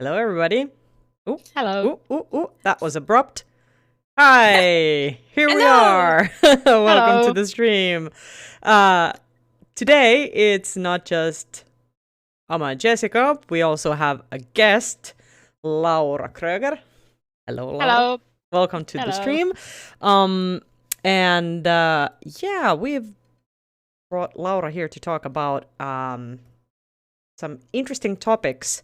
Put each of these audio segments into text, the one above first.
Hello, everybody. Ooh, Hello. that was abrupt. Hi, here we Hello. are. Welcome to Hello. the stream. Today, it's not just Amma and Jessica. We also have a guest, Laura Kröger. Hello, Laura. Hello. Welcome to the stream. We've brought Laura here to talk about some interesting topics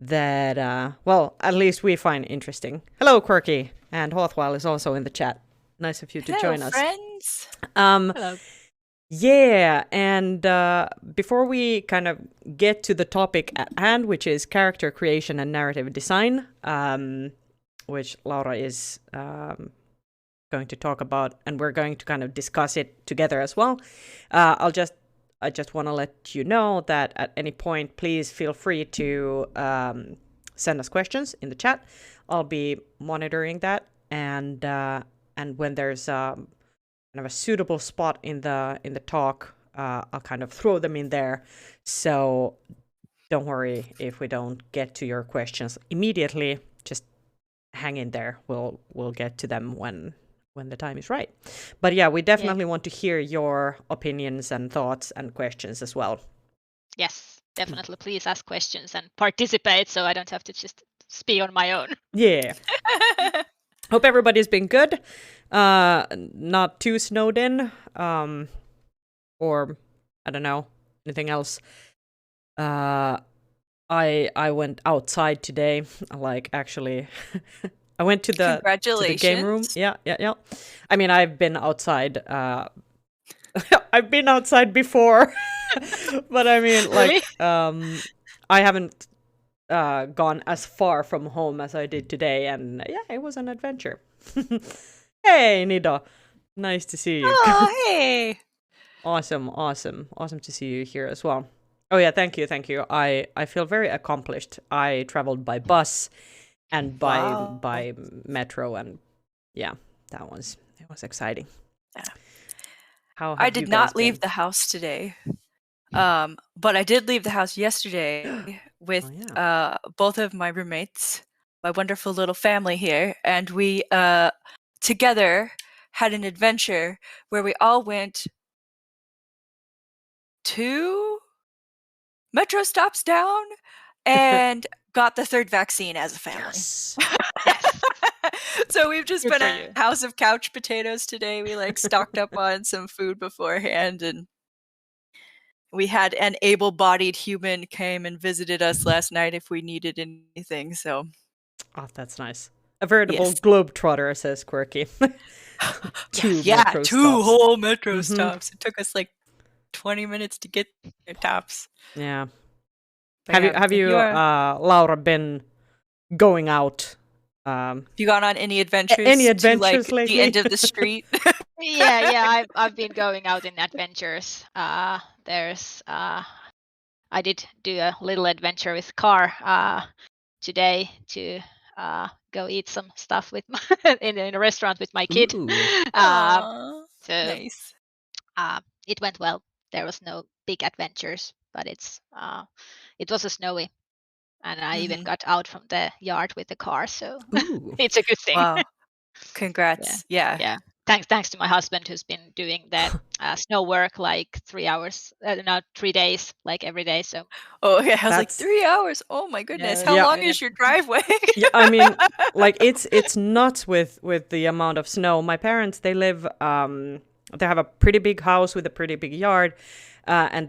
that, at least we find interesting. Hello, Quirky, and Hawthwile is also in the chat. Nice of you to join us. Friends. Hello. Yeah, and before we kind of get to the topic at hand, which is character creation and narrative design, which Laura is going to talk about, and we're going to kind of discuss it together as well. I just want to let you know that at any point, please feel free to send us questions in the chat. I'll be monitoring that, and when there's kind of a suitable spot in the talk, I'll kind of throw them in there. So don't worry if we don't get to your questions immediately. Just hang in there. We'll get to them when the time is right. But yeah, we definitely want to hear your opinions and thoughts and questions as well. Yes, definitely. Please ask questions and participate so I don't have to just speak on my own. Yeah. Hope everybody's been good. Not too snowed in. Or I don't know, anything else. I went outside today. Like actually I went to the game room. Yeah. I mean, I've been outside. I've been outside before, but I mean, like, I haven't gone as far from home as I did today, and yeah, it was an adventure. Hey, Nida, nice to see you. Oh, hey. Awesome to see you here as well. Oh yeah, thank you. I feel very accomplished. I traveled by bus and by metro, and yeah, it was exciting. Yeah. How I did not leave the house today, but I did leave the house yesterday with both of my roommates, my wonderful little family here, and we together had an adventure where we all went 2 metro stops down and got the 3rd vaccine as a family. Yes. So we've just been a house of couch potatoes today. We like stocked up on some food beforehand, and we had an able-bodied human came and visited us last night if we needed anything. So, that's nice. A veritable globetrotter, says Quirky. 2 whole metro stops. It took us like 20 minutes to get there tops. Yeah. Have you Laura, been going out? Have you gone on any adventures? To, like, lately? The end of the street? Yeah. I've been going out in adventures. I did do a little adventure with car today to go eat some stuff with in a restaurant with my kid. So nice. It went well. There was no big adventures, but it was a snowy, and I even got out from the yard with the car, so it's a good thing. Wow. Congrats. Yeah. Thanks to my husband, who's been doing the snow work like 3 days, like every day. So. Oh yeah, I was like 3 hours. Oh my goodness, how long is your driveway? Yeah, I mean, like it's nuts with the amount of snow. My parents, they live, they have a pretty big house with a pretty big yard, and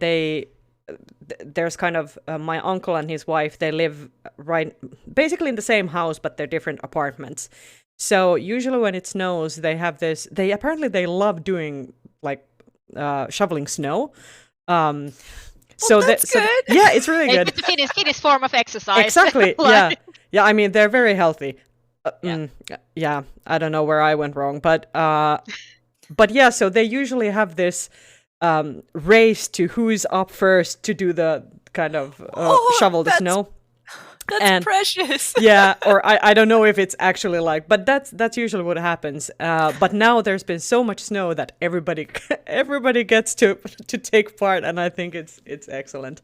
there's kind of my uncle and his wife. They live basically in the same house, but they're different apartments. So usually when it snows, they have this. They love doing like shoveling snow. So that's good. Yeah, it's really good. It's a Finnish form of exercise. Exactly. Yeah. I mean, they're very healthy. Yeah. I don't know where I went wrong, but yeah. So they usually have this race to who's up first to do the kind of shovel the snow. That's precious. Yeah, or I don't know if it's actually like, but that's usually what happens. But now there's been so much snow that everybody gets to take part, and I think it's excellent.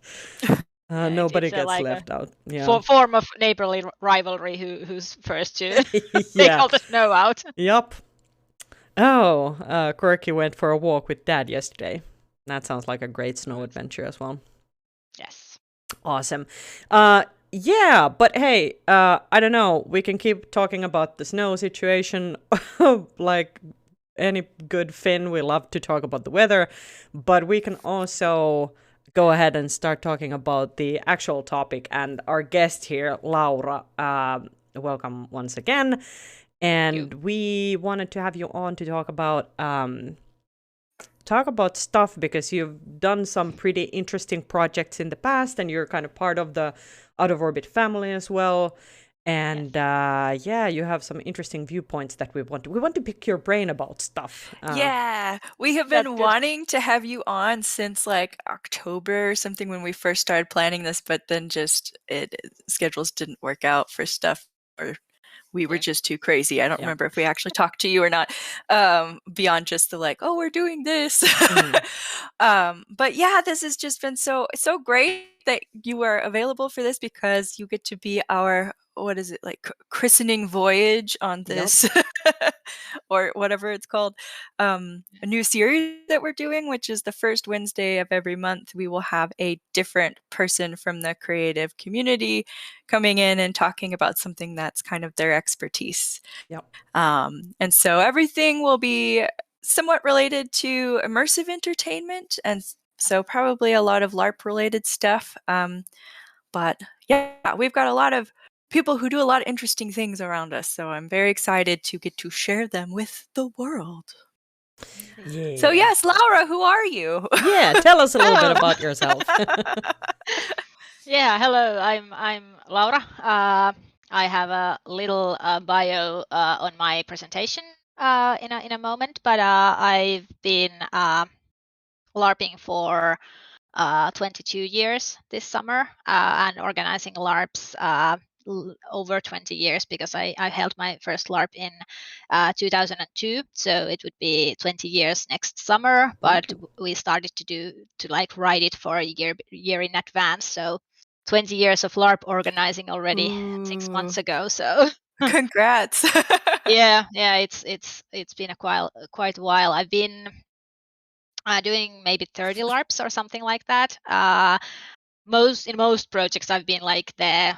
Nobody it's gets like left out. a Yeah. form of neighborly rivalry who's first to take Yeah. all the snow out. Yep. Oh, Quirky went for a walk with Dad yesterday. That sounds like a great snow adventure as well. Yes. Awesome. Yeah, but hey, I don't know. We can keep talking about the snow situation. Like any good Finn, we love to talk about the weather, but we can also go ahead and start talking about the actual topic. And our guest here, Laura, welcome once again. And we wanted to have you on to talk about stuff because you've done some pretty interesting projects in the past, and you're kind of part of the Out of Orbit family as well. And yeah, you have some interesting viewpoints that we want to pick your brain about stuff. Yeah, we have been wanting to have you on since like October or something when we first started planning this, but then just schedules didn't work out for stuff, or we were just too crazy. I don't remember if we actually talked to you or not, beyond just the like, oh, we're doing this. But yeah, this has just been so great that you are available for this, because you get to be our, what is it, like christening voyage on this or whatever it's called, a new series that we're doing, which is the first Wednesday of every month. We will have a different person from the creative community coming in and talking about something that's kind of their expertise. And so everything will be somewhat related to immersive entertainment, and so probably a lot of LARP related stuff. But yeah, we've got a lot of people who do a lot of interesting things around us, so I'm very excited to get to share them with the world. Yeah. So yes, Laura, who are you? Yeah, tell us a little bit about yourself. Yeah, hello. I'm Laura. I have a little bio on my presentation in a moment, but I've been LARPing for 22 years this summer, and organizing LARPs over 20 years, because I held my first LARP in 2002, so it would be 20 years next summer. But we started to like write it for a year in advance, so 20 years of LARP organizing already 6 months ago. So congrats. yeah, it's been quite a while. I've been doing maybe 30 LARPs or something like that. In most projects, I've been like the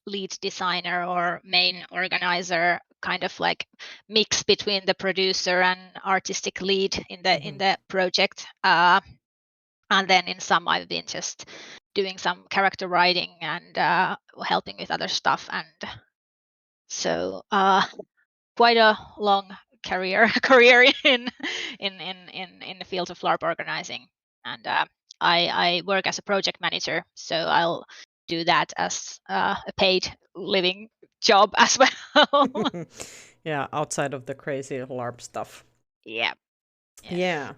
lead designer or main organizer, kind of like mix between the producer and artistic lead in the project. And then in some, I've been just doing some character writing and helping with other stuff. And so quite a long career in the field of LARP organizing. And I work as a project manager, so I'll do that as a paid living job as well. Yeah, outside of the crazy LARP stuff. Yeah. Yes. Yeah.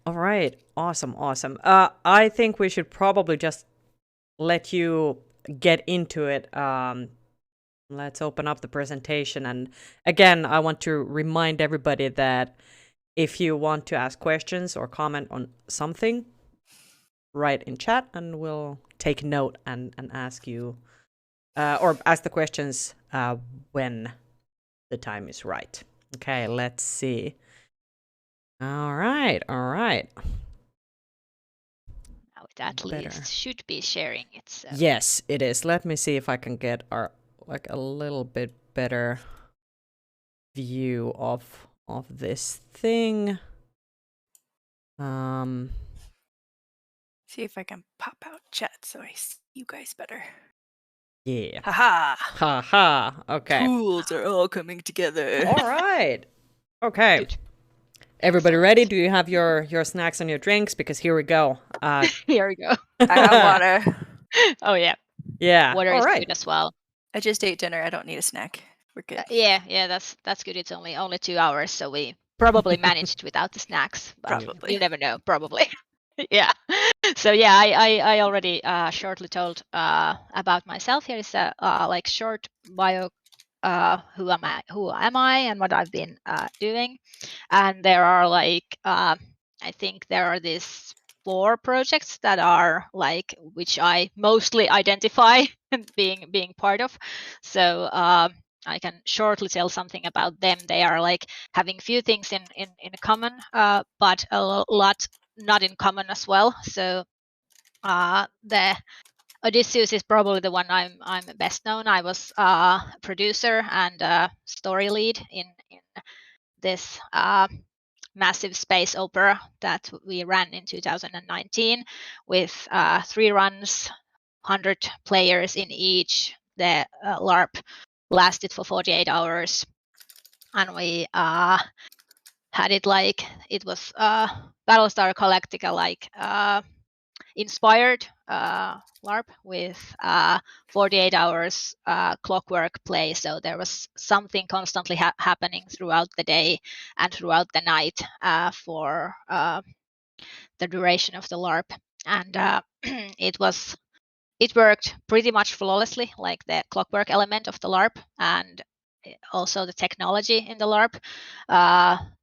All right. Awesome. I think we should probably just let you get into it. Let's open up the presentation. And again, I want to remind everybody that if you want to ask questions or comment on something, write in chat and we'll take note and ask you or ask the questions when the time is right. Okay, let's see. All right. Now it at least should be sharing it. So. Yes, it is. Let me see if I can get a little bit better view of this thing. See if I can pop out chat so I see you guys better. Yeah. Haha. Okay. Tools are all coming together. All right. Okay. Good. Everybody ready? Do you have your snacks and your drinks? Because here we go. Here we go. I have water. Oh yeah. Yeah. Water is good as well. I just ate dinner. I don't need a snack. We're good. Yeah, that's good. It's only 2 hours, so we probably managed without the snacks. But probably. You never know. Probably. Yeah. So yeah, I already shortly told about myself. Here is a like short bio. Who am I, and what I've been doing. And there are like I think there are these 4 projects that are like which I mostly identify being part of. So I can shortly tell something about them. They are like having few things in common, but a lot not in common as well. So the Odysseus is probably the one I'm best known. I was a producer and story lead in this massive space opera that we ran in 2019 with 3 runs, 100 players in each. The LARP lasted for 48 hours, and we had it like it was Battlestar Galactica like inspired LARP with 48 hours clockwork play. So there was something constantly happening throughout the day and throughout the night for the duration of the LARP. And it worked pretty much flawlessly, like the clockwork element of the LARP and also the technology in the LARP.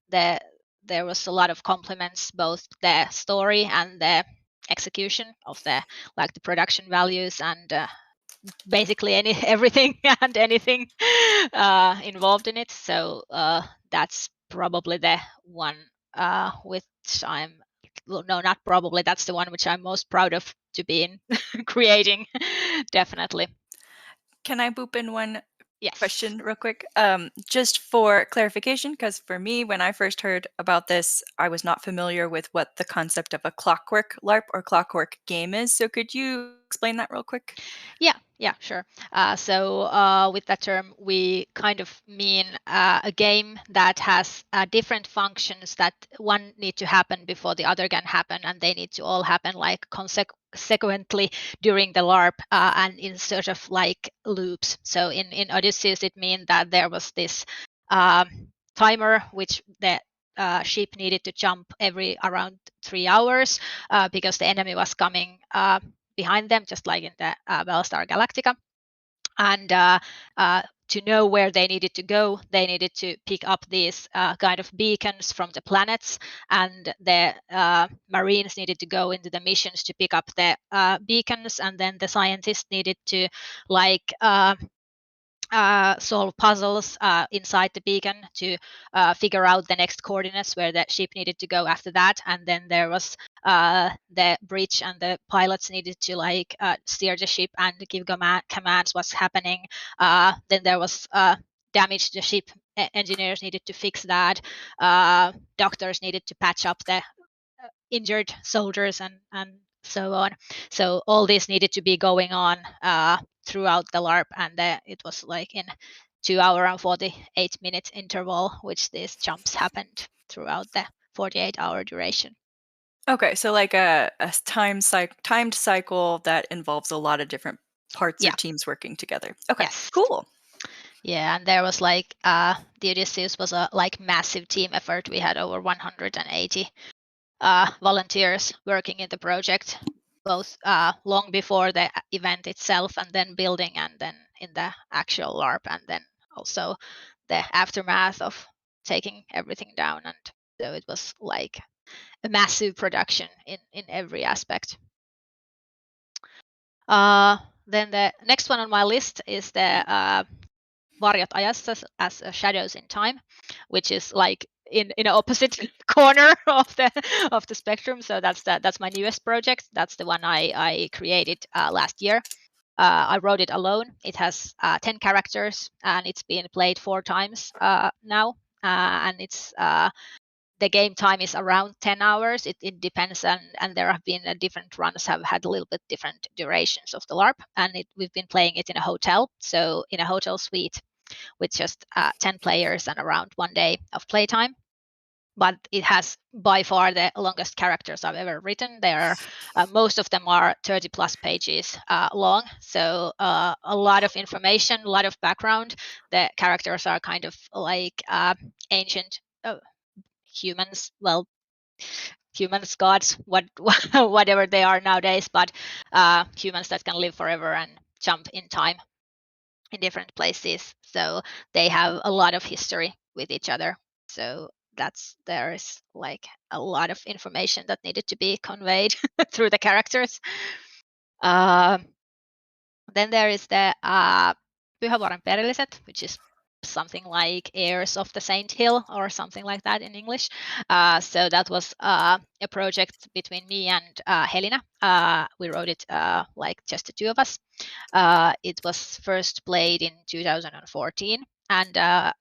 There was a lot of compliments, both the story and the execution of the production values and basically everything and anything involved in it. So that's probably the one which not probably, that's the one which I'm most proud of to be in creating. Definitely. Can I boop in one Yes. question real quick? Just for clarification, because for me, when I first heard about this, I was not familiar with what the concept of a clockwork LARP or clockwork game is. So could you explain that real quick? Yeah, sure. So with that term, we kind of mean a game that has different functions that one need to happen before the other can happen, and they need to all happen like consequently during the LARP and in sort of like loops. So in Odysseus, it means that there was this timer which the ship needed to jump every around 3 hours because the enemy was coming behind them, just like in the Battlestar Galactica. And to know where they needed to go, they needed to pick up these kind of beacons from the planets, and the Marines needed to go into the missions to pick up the beacons, and then the scientists needed to like solve puzzles inside the beacon to figure out the next coordinates where the ship needed to go after that. And then there was the bridge, and the pilots needed to like steer the ship and give commands what's happening. Then there was damage to the ship. Engineers needed to fix that. Doctors needed to patch up the injured soldiers and so on. So all this needed to be going on throughout the LARP, and it was like in 2 hour and 48 minute interval, which these jumps happened throughout the 48-hour duration. Okay, so like a timed cycle that involves a lot of different parts or teams working together. Okay, yes. Cool. Yeah, and there was like the Odysseus was a like massive team effort. We had over 180 volunteers working in the project, both long before the event itself, and then building, and then in the actual LARP, and then also the aftermath of taking everything down. And so it was like a massive production in every aspect. Then the next one on my list is the Varjat ajassa as shadows in time, which is like in an opposite corner of the spectrum. So that's my newest project. That's the one I created last year. I wrote it alone. It has 10 characters, and it's been played 4 times now. And it's the game time is around 10 hours. It depends, and there have been different runs have had a little bit different durations of the LARP, and we've been playing it in a hotel, so in a hotel suite with just 10 players and around 1 day of playtime. But it has by far the longest characters I've ever written. There are most of them are 30 plus pages long, so a lot of information, a lot of background. The characters are kind of like ancient humans, well, humans, gods, whatever they are nowadays, but humans that can live forever and jump in time in different places. So they have a lot of history with each other. So there is like a lot of information that needed to be conveyed through the characters. Then there is the Pyhävuoren perilliset, which is something like Heirs of the Saint Hill or something like that in English. So that was a project between me and Helena. We wrote it like just the two of us. It was first played in 2014, and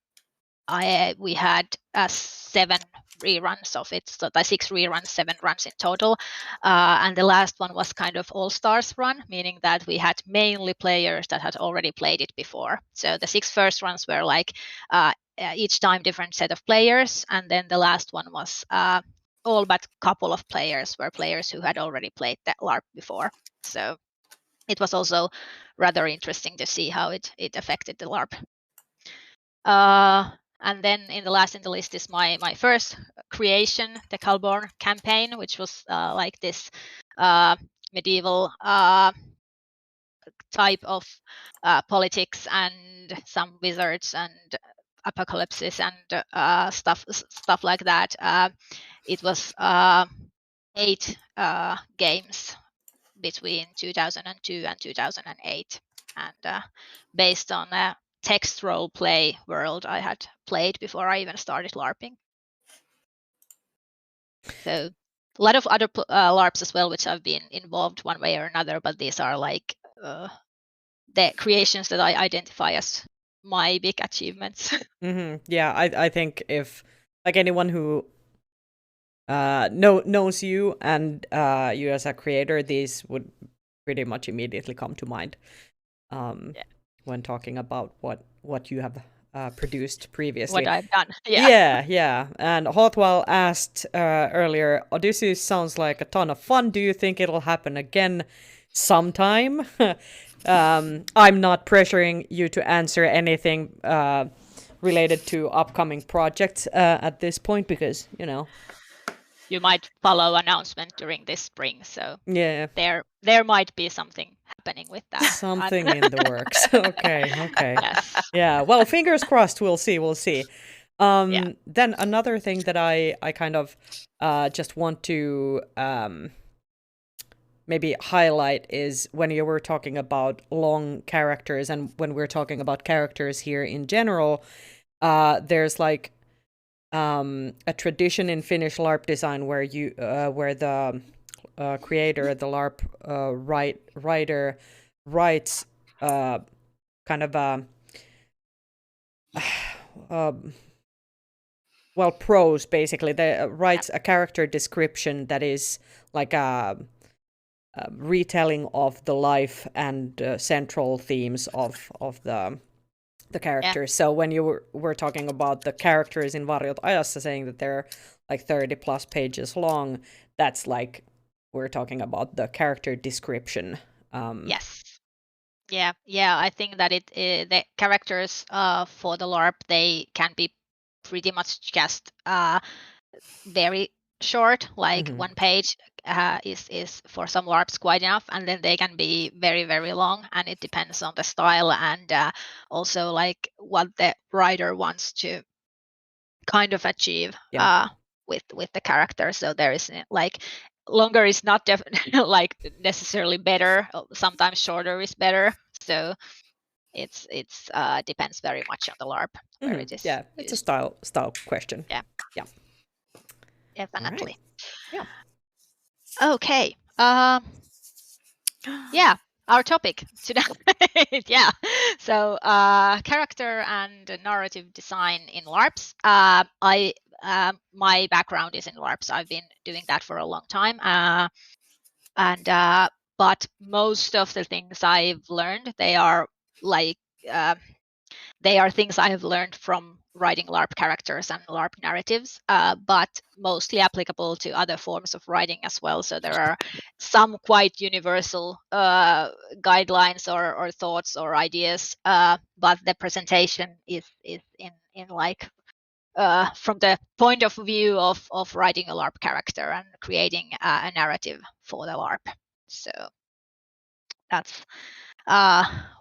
we had 7 reruns of it, so 6 reruns, 7 runs in total, and the last one was kind of all-stars run, meaning that we had mainly players that had already played it before. So the 6 first runs were like each time different set of players, and then the last one was all but couple of players were players who had already played that LARP before. So it was also rather interesting to see how it affected the LARP. And then in the last in the list is my first creation, the Kalborn campaign, which was like this medieval type of politics and some wizards and apocalypses and stuff like that. It was 8 games between 2002 and 2008, and based on a text role play world I had played before I even started LARPing. So a lot of other LARPs as well, which I've been involved one way or another, but these are like the creations that I identify as my big achievements. Yeah, I think if like anyone who knows you and you as a creator, these would pretty much immediately come to mind when talking about what you have produced previously. What I've done. Yeah. And Hotwell asked earlier, Odysseus sounds like a ton of fun. Do you think it'll happen again sometime? I'm not pressuring you to answer anything related to upcoming projects at this point, because, you know, you might follow announcement during this spring, so yeah, there might be something happening with that. Something in the works. Okay. Yes. Yeah, well, fingers crossed. We'll see. Then another thing that I kind of just want to maybe highlight is when you were talking about long characters, and when we're talking about characters here in general, there's like a tradition in Finnish LARP design where where the creator, the LARP writer, writes kind of prose, basically. They writes a character description that is like a retelling of the life and central themes of the characters. Yeah. So when you were talking about the characters in Varjot Ajassa, saying that they're like 30 plus pages long, that's like we're talking about the character description. Yes. Yeah. I think that the characters for the LARP, they can be pretty much just very short, like 1 page is for some LARPs quite enough, and then they can be very, very long, and it depends on the style and also like what the writer wants to kind of achieve with the character. So there is like longer is not like necessarily better. Sometimes shorter is better. So it's depends very much on the LARP where it is. Yeah, it's used. A style question. Yeah. Definitely. Right. Yeah. Okay. Yeah, our topic today. Yeah. So character and narrative design in LARPs. My background is in LARPs. I've been doing that for a long time. But most of the things I've learned, they are like they are things I have learned from writing LARP characters and LARP narratives, but mostly applicable to other forms of writing as well. So there are some quite universal guidelines or thoughts or ideas, but the presentation is in like from the point of view of writing a LARP character and creating a narrative for the LARP. So that's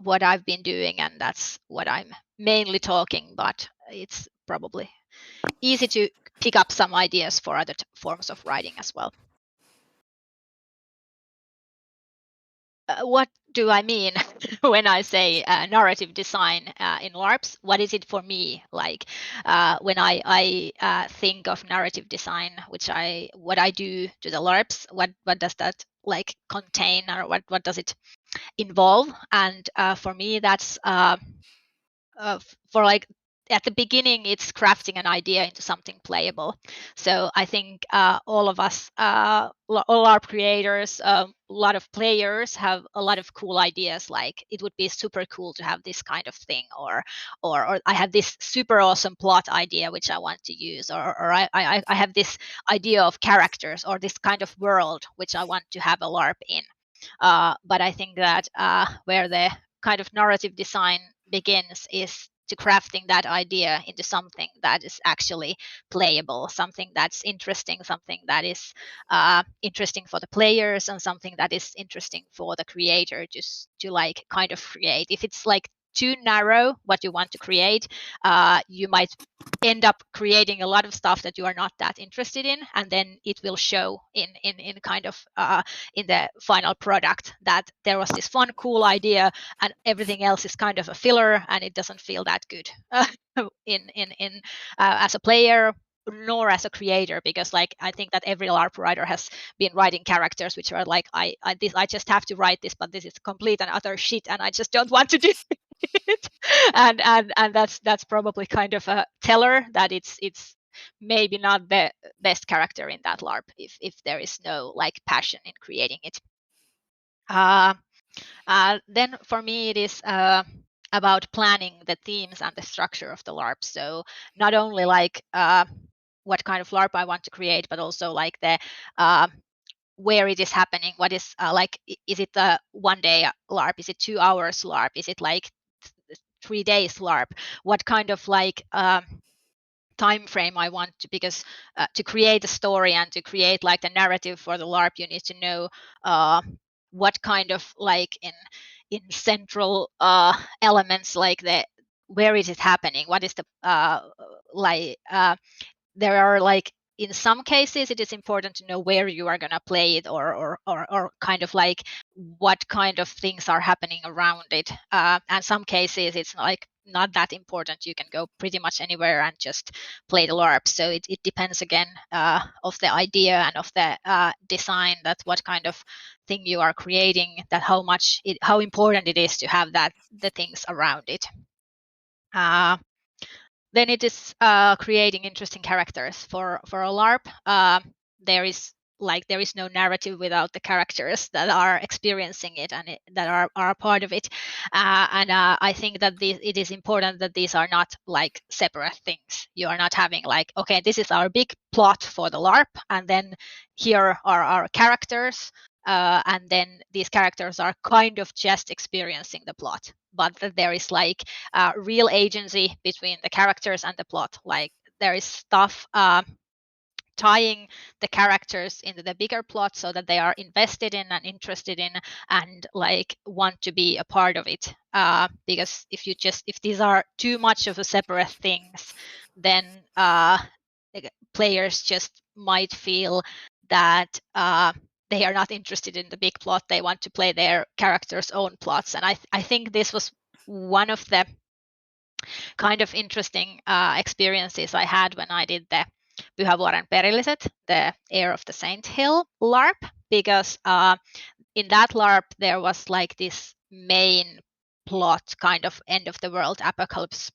what I've been doing, and that's what I'm mainly talking, but it's probably easy to pick up some ideas for other forms of writing as well. What do I mean when I say narrative design in LARPs? What is it for me? Like when I think of narrative design, what I do to the LARPs, what does that like contain, or what does it involve? And for me, that's for like at the beginning, it's crafting an idea into something playable. So I think all of us, all our creators, a lot of players have a lot of cool ideas. Like it would be super cool to have this kind of thing, or I have this super awesome plot idea which I want to use, or I have this idea of characters or this kind of world which I want to have a LARP in. But I think that where the kind of narrative design begins is to crafting that idea into something that is actually playable, something that's interesting, something that is interesting for the players, and something that is interesting for the creator just to like kind of create. If it's like too narrow what you want to create, you might end up creating a lot of stuff that you are not that interested in, and then it will show in kind of in the final product that there was this fun cool idea and everything else is kind of a filler and it doesn't feel that good in as a player nor as a creator, because like I think that every LARP writer has been writing characters which are like I just have to write this, but this is complete and utter shit and I just don't want to do it. and that's probably kind of a teller that it's maybe not the best character in that LARP if there is no like passion in creating it. Then for me it is about planning the themes and the structure of the LARP. So not only like what kind of LARP I want to create, but also like the where it is happening. What is like, is it a 1 day LARP? Is it 2 hours LARP? Is it like 3 days LARP? What kind of like time frame I want to, because to create a story and to create like the narrative for the LARP, you need to know what kind of like in central elements, like the where is it happening, what is the there are like in some cases it is important to know where you are going to play it, or kind of like what kind of things are happening around it, and some cases it's like not that important, you can go pretty much anywhere and just play the LARP. So it depends again of the idea and of the design, that what kind of thing you are creating, that how important it is to have that the things around it. Then it is creating interesting characters for a LARP. There is no narrative without the characters that are experiencing it and that are part of it. And I think that it is important that these are not like separate things. You are not having like, okay, this is our big plot for the LARP, and then here are our characters. And then these characters are kind of just experiencing the plot, but that there is like real agency between the characters and the plot. Like there is stuff tying the characters into the bigger plot so that they are invested in and interested in and like want to be a part of it. Because if these are too much of a separate things, then the players just might feel that they are not interested in the big plot. They want to play their characters' own plots. And I think this was one of the kind of interesting experiences I had when I did the Pyhävuoren Perilliset, the Heir of the Saint Hill LARP, because in that LARP there was like this main plot, kind of end of the world apocalypse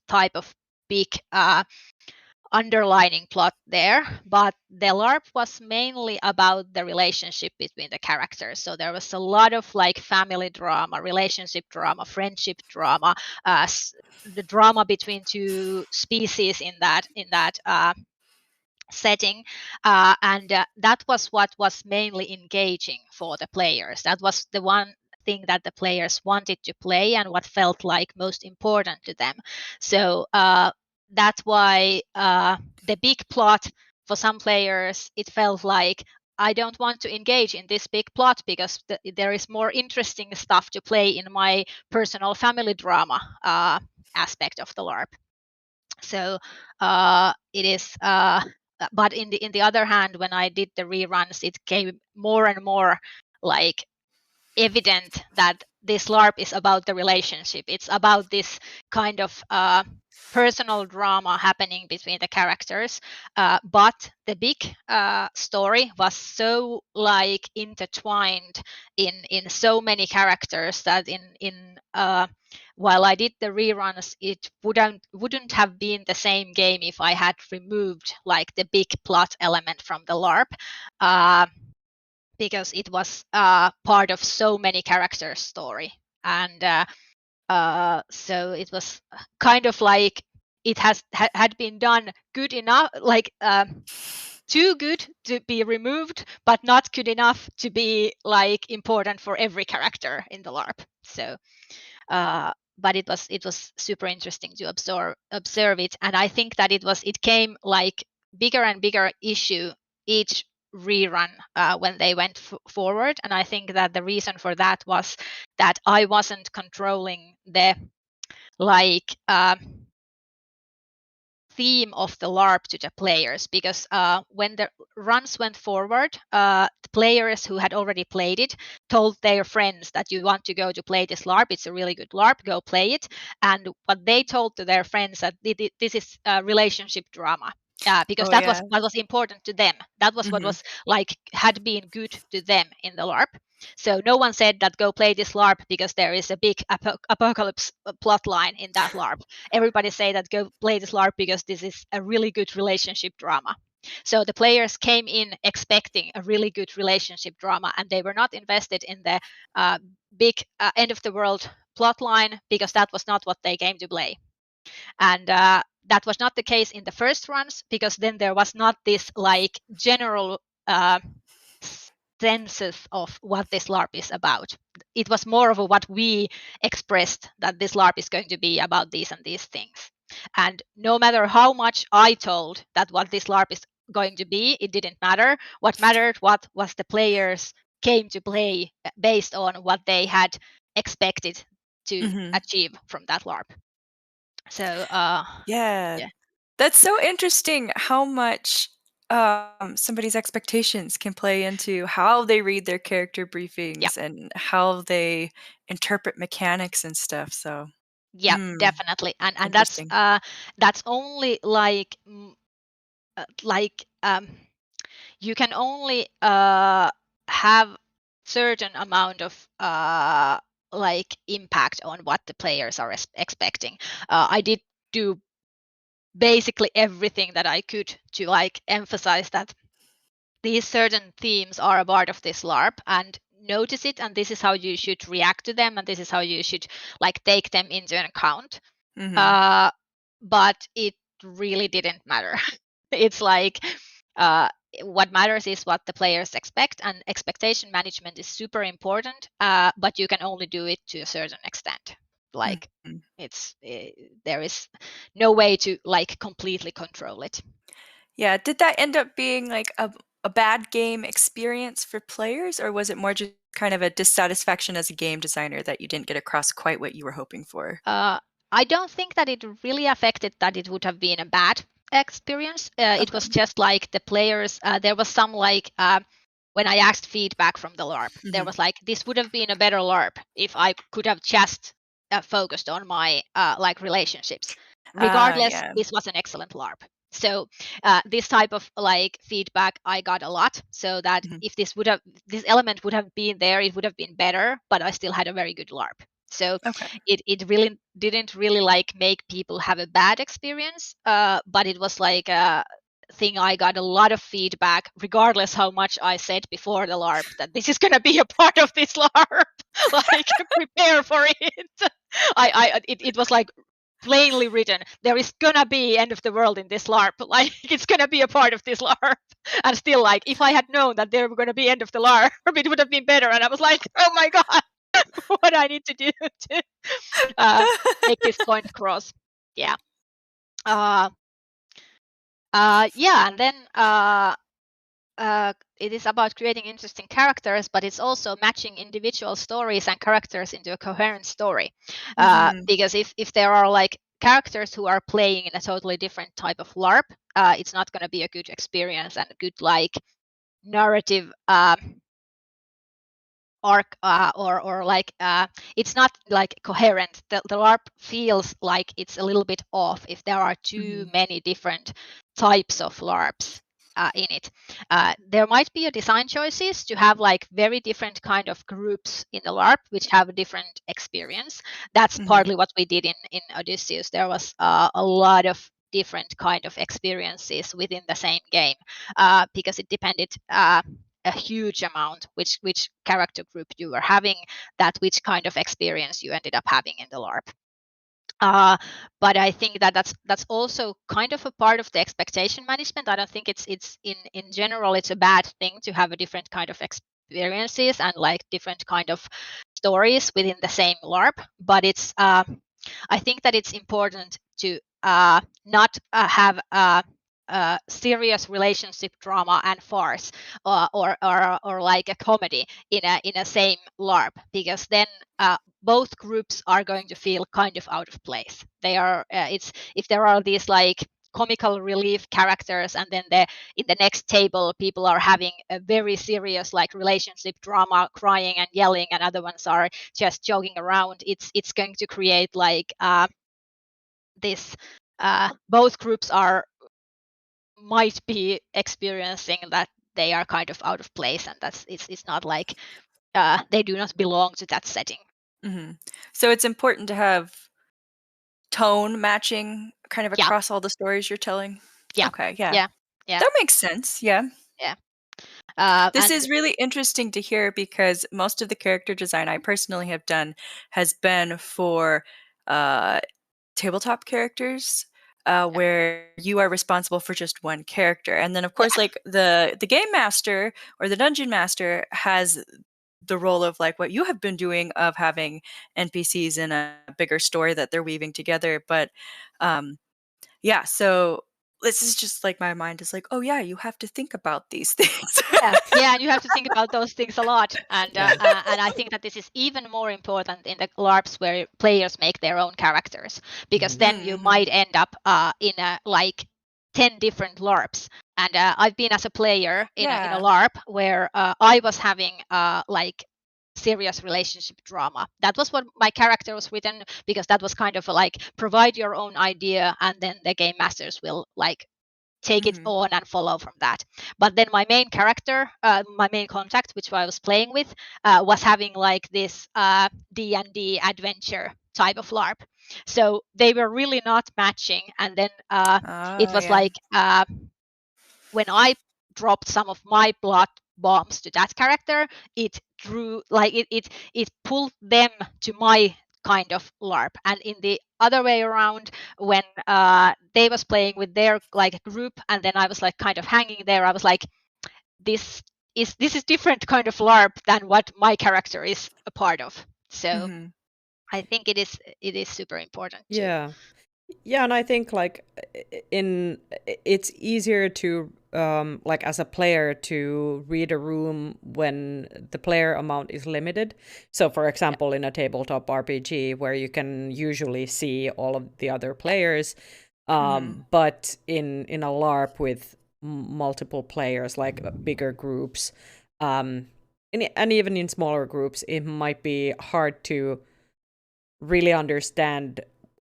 type of big underlining plot there, but the LARP was mainly about the relationship between the characters. So there was a lot of like family drama, relationship drama, friendship drama, the drama between two species in that setting, and that was what was mainly engaging for the players. That was the one thing that the players wanted to play and what felt like most important to them. So that's why the big plot for some players, it felt like, I don't want to engage in this big plot because there is more interesting stuff to play in my personal family drama aspect of the LARP. So it is. But in the other hand, when I did the reruns, it came more and more like evident that this LARP is about the relationship. It's about this kind of personal drama happening between the characters. But the big story was so like intertwined in so many characters that in while I did the reruns, it wouldn't have been the same game if I had removed like the big plot element from the LARP. Because it was part of so many characters' story, and so it was kind of like it had been done good enough, like too good to be removed, but not good enough to be like important for every character in the LARP. So, but it was super interesting to observe it, and I think that it came like bigger and bigger issue each rerun when they went forward. And I think that the reason for that was that I wasn't controlling the like theme of the LARP to the players, because when the runs went forward, the players who had already played it told their friends that you want to go to play this LARP. It's a really good LARP. Go play it. And what they told to their friends that this is a relationship drama. Because Oh that was yeah. what was important to them. That was what was like had been good to them in the LARP. So no one said that go play this LARP because there is a big apocalypse plot line in that LARP. Everybody say that go play this LARP because this is a really good relationship drama. So the players came in expecting a really good relationship drama, and they were not invested in the big end of the world plot line, because that was not what they came to play. And that was not the case in the first runs, because then there was not this like general senses of what this LARP is about. It was more of what we expressed, that this LARP is going to be about these and these things. And no matter how much I told that what this LARP is going to be, it didn't matter. What mattered what was the players came to play based on what they had expected to achieve from that LARP. So yeah. That's so interesting how much somebody's expectations can play into how they read their character briefings and how they interpret mechanics and stuff. So yeah, definitely. And that's only like you can only have certain amount of like impact on what the players are expecting. I did do basically everything that I could to like emphasize that these certain themes are a part of this LARP, and notice it, and this is how you should react to them, and this is how you should like take them into an account. But it really didn't matter. It's like what matters is what the players expect, and expectation management is super important, but you can only do it to a certain extent. Like it's there is no way to like completely control it. Yeah, did that end up being like a bad game experience for players, or was it more just kind of a dissatisfaction as a game designer that you didn't get across quite what you were hoping for? I don't think that it really affected that it would have been a bad experience. It was just like the players, there was some like, when I asked feedback from the LARP, there was like, this would have been a better LARP if I could have just focused on my like relationships. Regardless, this was an excellent LARP. So this type of like feedback I got a lot, so that if this element would have been there, it would have been better, but I still had a very good LARP. So it really didn't really like make people have a bad experience, but it was like a thing I got a lot of feedback, regardless how much I said before the LARP that this is going to be a part of this LARP, like prepare for it. It was like plainly written, there is gonna be end of the world in this LARP, like it's gonna be a part of this LARP. And still, like, if I had known that there were gonna be end of the LARP, it would have been better. And I was like, oh my god, what I need to do to make this point across. Yeah. Yeah, and then it is about creating interesting characters, but it's also matching individual stories and characters into a coherent story. Because if there are like characters who are playing in a totally different type of LARP, it's not going to be a good experience and a good like narrative arc or like it's not like coherent. The LARP feels like it's a little bit off if there are too many different types of LARPs in it. There might be a design choices to have like very different kind of groups in the LARP which have a different experience. That's partly what we did in Odysseus. There was a lot of different kind of experiences within the same game because it depended a huge amount which character group you were having, that which kind of experience you ended up having in the LARP. But I think that that's also kind of a part of the expectation management. I don't think it's in general it's a bad thing to have a different kind of experiences and like different kind of stories within the same LARP. But it's I think that it's important to not have serious relationship drama and farce or like a comedy in a same LARP, because then both groups are going to feel kind of out of place. They are it's if there are these like comical relief characters and then in the next table people are having a very serious like relationship drama, crying and yelling, and other ones are just joking around, it's going to create like this both groups might be experiencing that they are kind of out of place, and that's it's not like they do not belong to that setting. So it's important to have tone matching kind of across all the stories you're telling. Okay, yeah. That makes sense. Yeah. This is really interesting to hear because most of the character design I personally have done has been for tabletop characters where you are responsible for just one character. And then of course like the game master or the dungeon master has the role of like what you have been doing of having NPCs in a bigger story that they're weaving together. But yeah, so this is just like my mind is like, oh yeah, you have to think about these things. Yeah, and you have to think about those things a lot. And and I think that this is even more important in the LARPs where players make their own characters, because then you might end up in a like 10 different LARPs. And I've been as a player in a LARP where I was having like serious relationship drama. That was what my character was written, because that was kind of like provide your own idea and then the game masters will like take it on and follow from that. But then my main character, my main contact, which I was playing with, was having like this D&D adventure type of LARP. So they were really not matching. And then it was like when I dropped some of my blood bombs to that character, it drew like it pulled them to my kind of LARP. And in the other way around, when they was playing with their like group and then I was like kind of hanging there, I was like, this is different kind of LARP than what my character is a part of. So I think it is super important too. Yeah, and I think like it's easier to like as a player to read a room when the player amount is limited. So for example, in a tabletop RPG where you can usually see all of the other players, but in a LARP with multiple players, like bigger groups, and even in smaller groups, it might be hard to really understand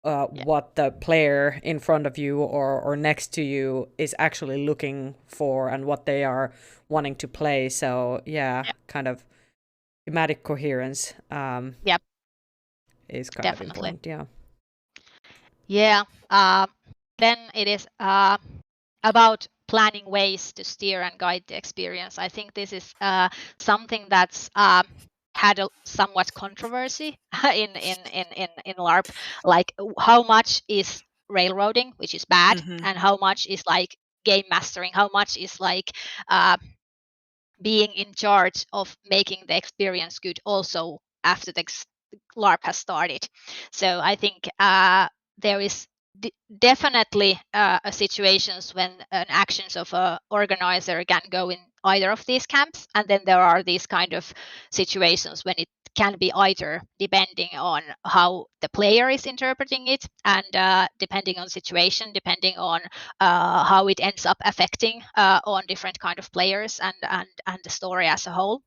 what the player in front of you or next to you is actually looking for and what they are wanting to play. So kind of thematic coherence is kind of important. Then it is about planning ways to steer and guide the experience. I think this is something that's had a somewhat controversy in LARP, like how much is railroading, which is bad, and how much is like game mastering, how much is like being in charge of making the experience good also after the LARP has started. So I think there is definitely situations when an actions of a organizer can go in either of these camps, and then there are these kind of situations when it can be either depending on how the player is interpreting it, and depending on situation, depending on how it ends up affecting on different kind of players and the story as a whole.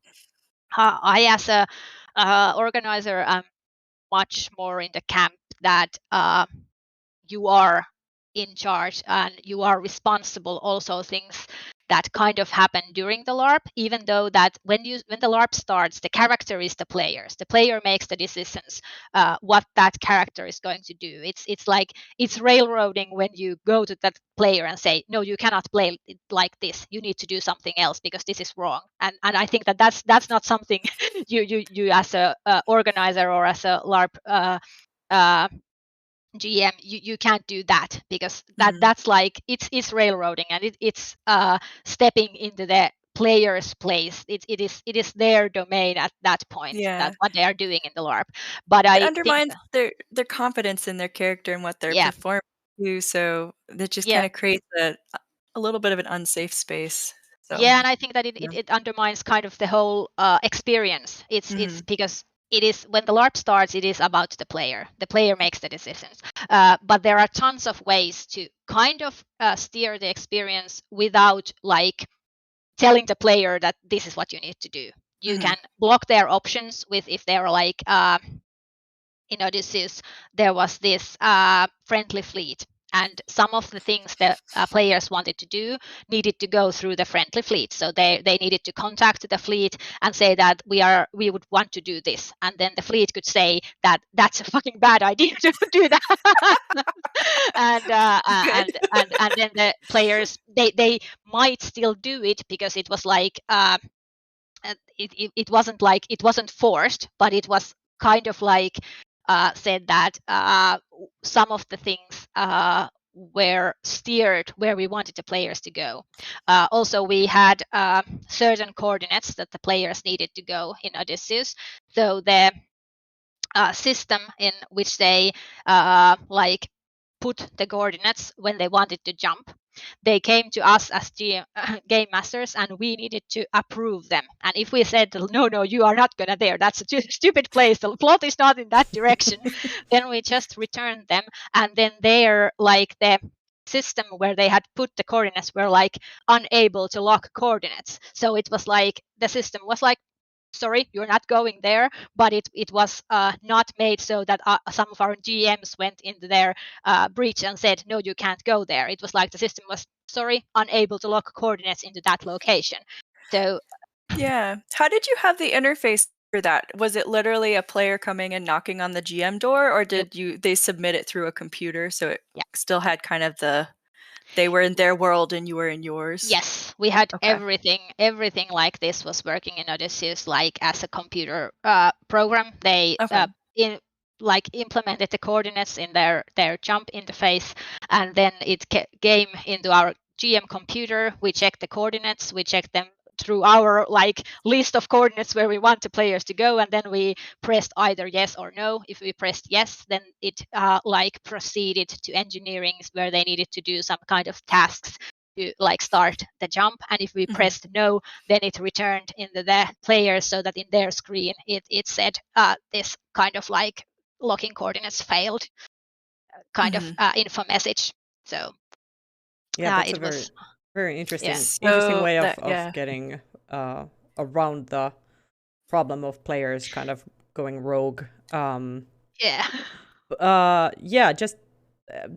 I, as a organizer, am much more in the camp that you are in charge and you are responsible also things that kind of happen during the LARP, even though that when the LARP starts, the character is the players. The player makes the decisions what that character is going to do. It's like it's railroading when you go to that player and say, no, you cannot play it like this. You need to do something else because this is wrong. And I think that's not something you as a organizer or as a LARP GM, you can't do that because that's like it's railroading and it's stepping into the player's place. It is their domain at that point. That's what they are doing in the LARP. But it I undermines think their confidence in their character and what they're yeah. performing too. So that just kind of creates a little bit of an unsafe space. So. Yeah, and I think that it undermines kind of the whole experience. It's because it is when the LARP starts, it is about the player. The player makes the decisions. But there are tons of ways to kind of steer the experience without like telling the player that this is what you need to do. You can block their options with if they're like in Odysseus, there was this friendly fleet. And some of the things that players wanted to do needed to go through the friendly fleet. So they needed to contact the fleet and say that we would want to do this. And then the fleet could say that that's a fucking bad idea to do that. and then the players they might still do it because it was like it wasn't like it wasn't forced, but it was kind of like said that some of the things were steered where we wanted the players to go. Also, we had certain coordinates that the players needed to go in Odysseus. So the system in which they like put the coordinates when they wanted to jump, they came to us as game masters and we needed to approve them. And if we said, no, you are not gonna there, that's a stupid place, the plot is not in that direction, then we just returned them. And then they're like the system where they had put the coordinates were like unable to lock coordinates. So it was like the system was like, sorry, you're not going there, but it was not made so that some of our GMs went into their breach and said, no, you can't go there. It was like the system was, sorry, unable to lock coordinates into that location. So yeah, how did you have the interface for that? Was it literally a player coming and knocking on the GM door, or did they submit it through a computer so it still had kind of they were in their world and you were in yours? Yes, we had everything like this was working in Odysseus like as a computer program. They implemented the coordinates in their jump interface, and then it came into our GM computer. We checked the coordinates, we checked them through our like list of coordinates where we want the players to go, and then we pressed either yes or no. If we pressed yes, then it like proceeded to engineering where they needed to do some kind of tasks to like start the jump. And if we pressed no, then it returned into the players so that in their screen it said this kind of like locking coordinates failed kind of info message. So yeah, that's a very interesting way of getting around the problem of players kind of going rogue. Just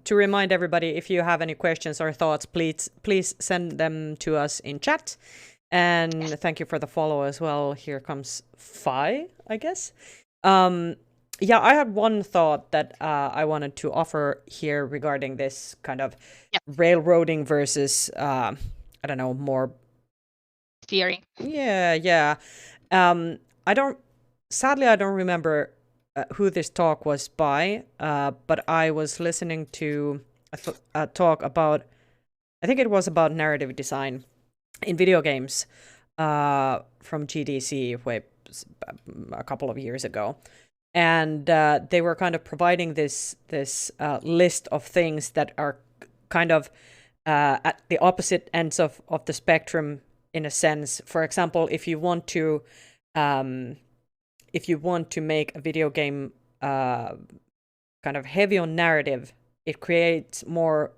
to remind everybody, if you have any questions or thoughts, please send them to us in chat. And thank you for the follow as well. Here comes Phi, I guess. I had one thought that I wanted to offer here regarding this kind of railroading versus, I don't know, more steering. Yeah. Sadly, I don't remember who this talk was by, but I was listening to a talk about, I think it was about narrative design in video games from GDC a couple of years ago. And they were kind of providing this list of things that are kind of at the opposite ends of the spectrum in a sense. For example, if you want to if you want to make a video game kind of heavy on narrative, it creates more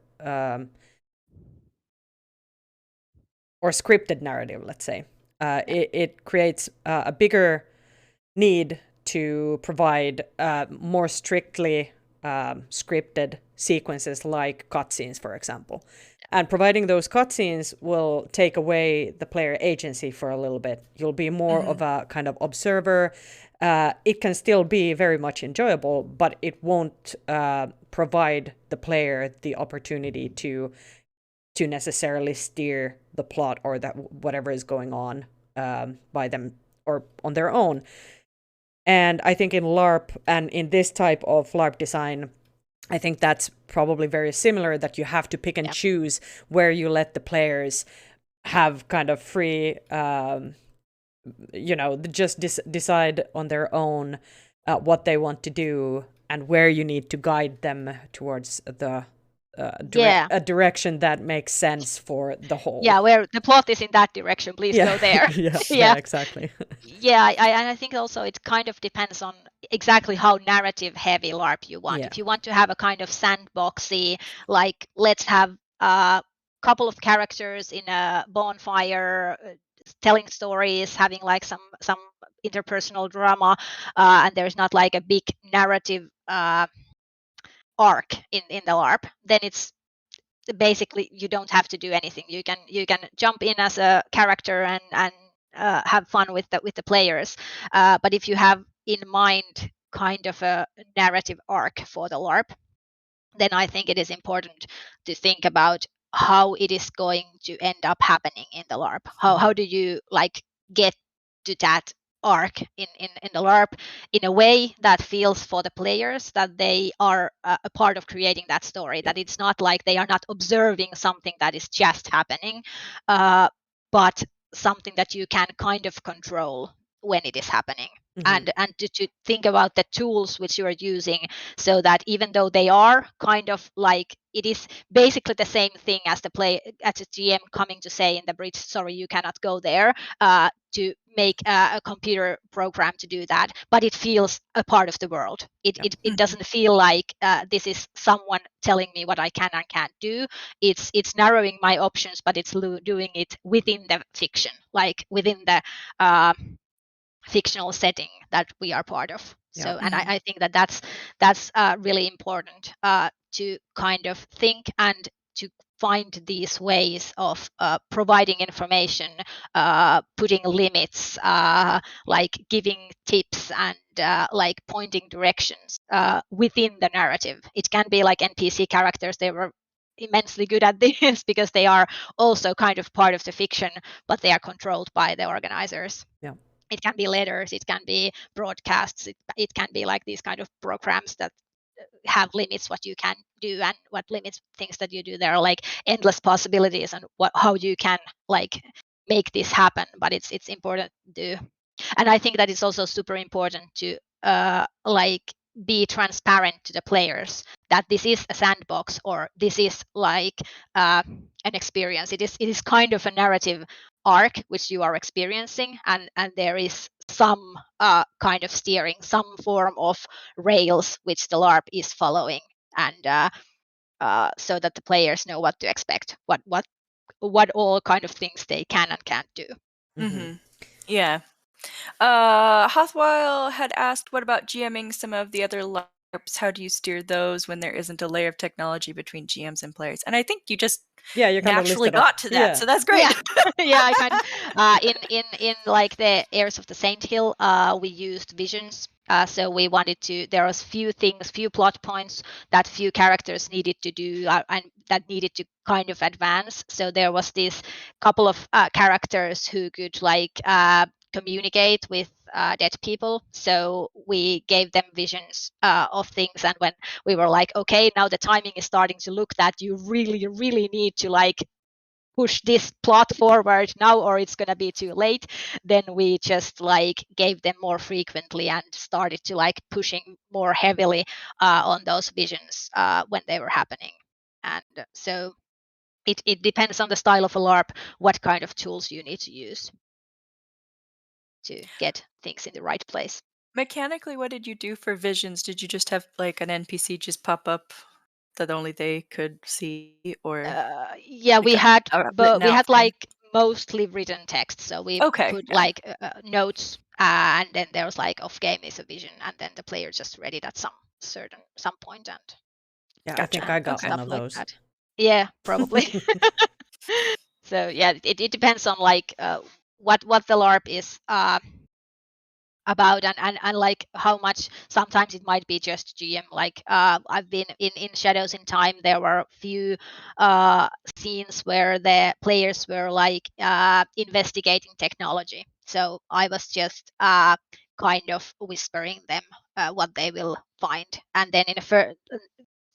or scripted narrative, let's say. It creates a bigger need to provide more strictly scripted sequences like cutscenes, for example. And providing those cutscenes will take away the player agency for a little bit. You'll be more of a kind of observer. It can still be very much enjoyable, but it won't provide the player the opportunity to necessarily steer the plot or that whatever is going on by them or on their own. And I think in LARP and in this type of LARP design, I think that's probably very similar, that you have to pick and choose where you let the players have kind of free, just decide on their own what they want to do and where you need to guide them towards the a direction that makes sense for the whole. Yeah, where the plot is in that direction, please go there. Yeah, exactly. I think also it kind of depends on exactly how narrative heavy LARP you want. If you want to have a kind of sandboxy, like let's have a couple of characters in a bonfire telling stories, having like some interpersonal drama, and there's not like a big narrative arc in the LARP, then it's basically you don't have to do anything. You can jump in as a character and have fun with the players. But if you have in mind kind of a narrative arc for the LARP, then I think it is important to think about how it is going to end up happening in the LARP. How do you like get to that arc in the LARP in a way that feels for the players that they are a part of creating that story, that it's not like they are not observing something that is just happening, but something that you can kind of control when it is happening. And to think about the tools which you are using, so that even though they are kind of like, it is basically the same thing as the GM coming to say in the bridge, sorry, you cannot go there, to make a computer program to do that, but it feels a part of the world. It doesn't feel like this is someone telling me what I can and can't do. It's narrowing my options, but it's doing it within the fiction, like within the fictional setting that we are part of. So, and I think that that's really important to kind of think and to find these ways of providing information, putting limits, like giving tips and like pointing directions within the narrative. It can be like NPC characters. They were immensely good at this because they are also kind of part of the fiction, but they are controlled by the organizers. Yeah. It can be letters, it can be broadcasts, it can be like these kind of programs that have limits what you can do and what limits things that you do. There are like endless possibilities and how you can like make this happen, but it's important to do. And I think that it's also super important to like be transparent to the players that this is a sandbox, or this is like an experience. It is kind of a narrative arc which you are experiencing, and there is some kind of steering, some form of rails which the LARP is following, and so that the players know what to expect, what all kind of things they can and can't do. Yeah. Hothwile had asked, what about GMing some of the other LARPs? How do you steer those when there isn't a layer of technology between GMs and players? And I think you just you naturally got to that, so that's great. I kind of in like the Heirs of the Saint Hill, we used visions. So we wanted to, there was few plot points that few characters needed to do and that needed to kind of advance. So there was this couple of characters who could like communicate with dead people. So we gave them visions of things. And when we were like, okay, now the timing is starting to look that you really, really need to like push this plot forward now or it's going to be too late, then we just like gave them more frequently and started to like pushing more heavily on those visions when they were happening. And so it depends on the style of a LARP what kind of tools you need to use to get things in the right place. Mechanically, what did you do for visions? Did you just have like an NPC just pop up that only they could see, or Yeah, like but written we out had thing? like mostly written text. So we Okay, put yeah, like notes, and then there was like off game is a vision, and then the player just read it at some point, and Yeah, I think gotcha. I got Okay. one stuff of like those. that. Yeah, probably. So yeah, it depends on like what the LARP is about, and like how much. Sometimes it might be just GM. Like I've been in Shadows in Time, there were few scenes where the players were like investigating technology, so I was just kind of whispering them what they will find, and then in a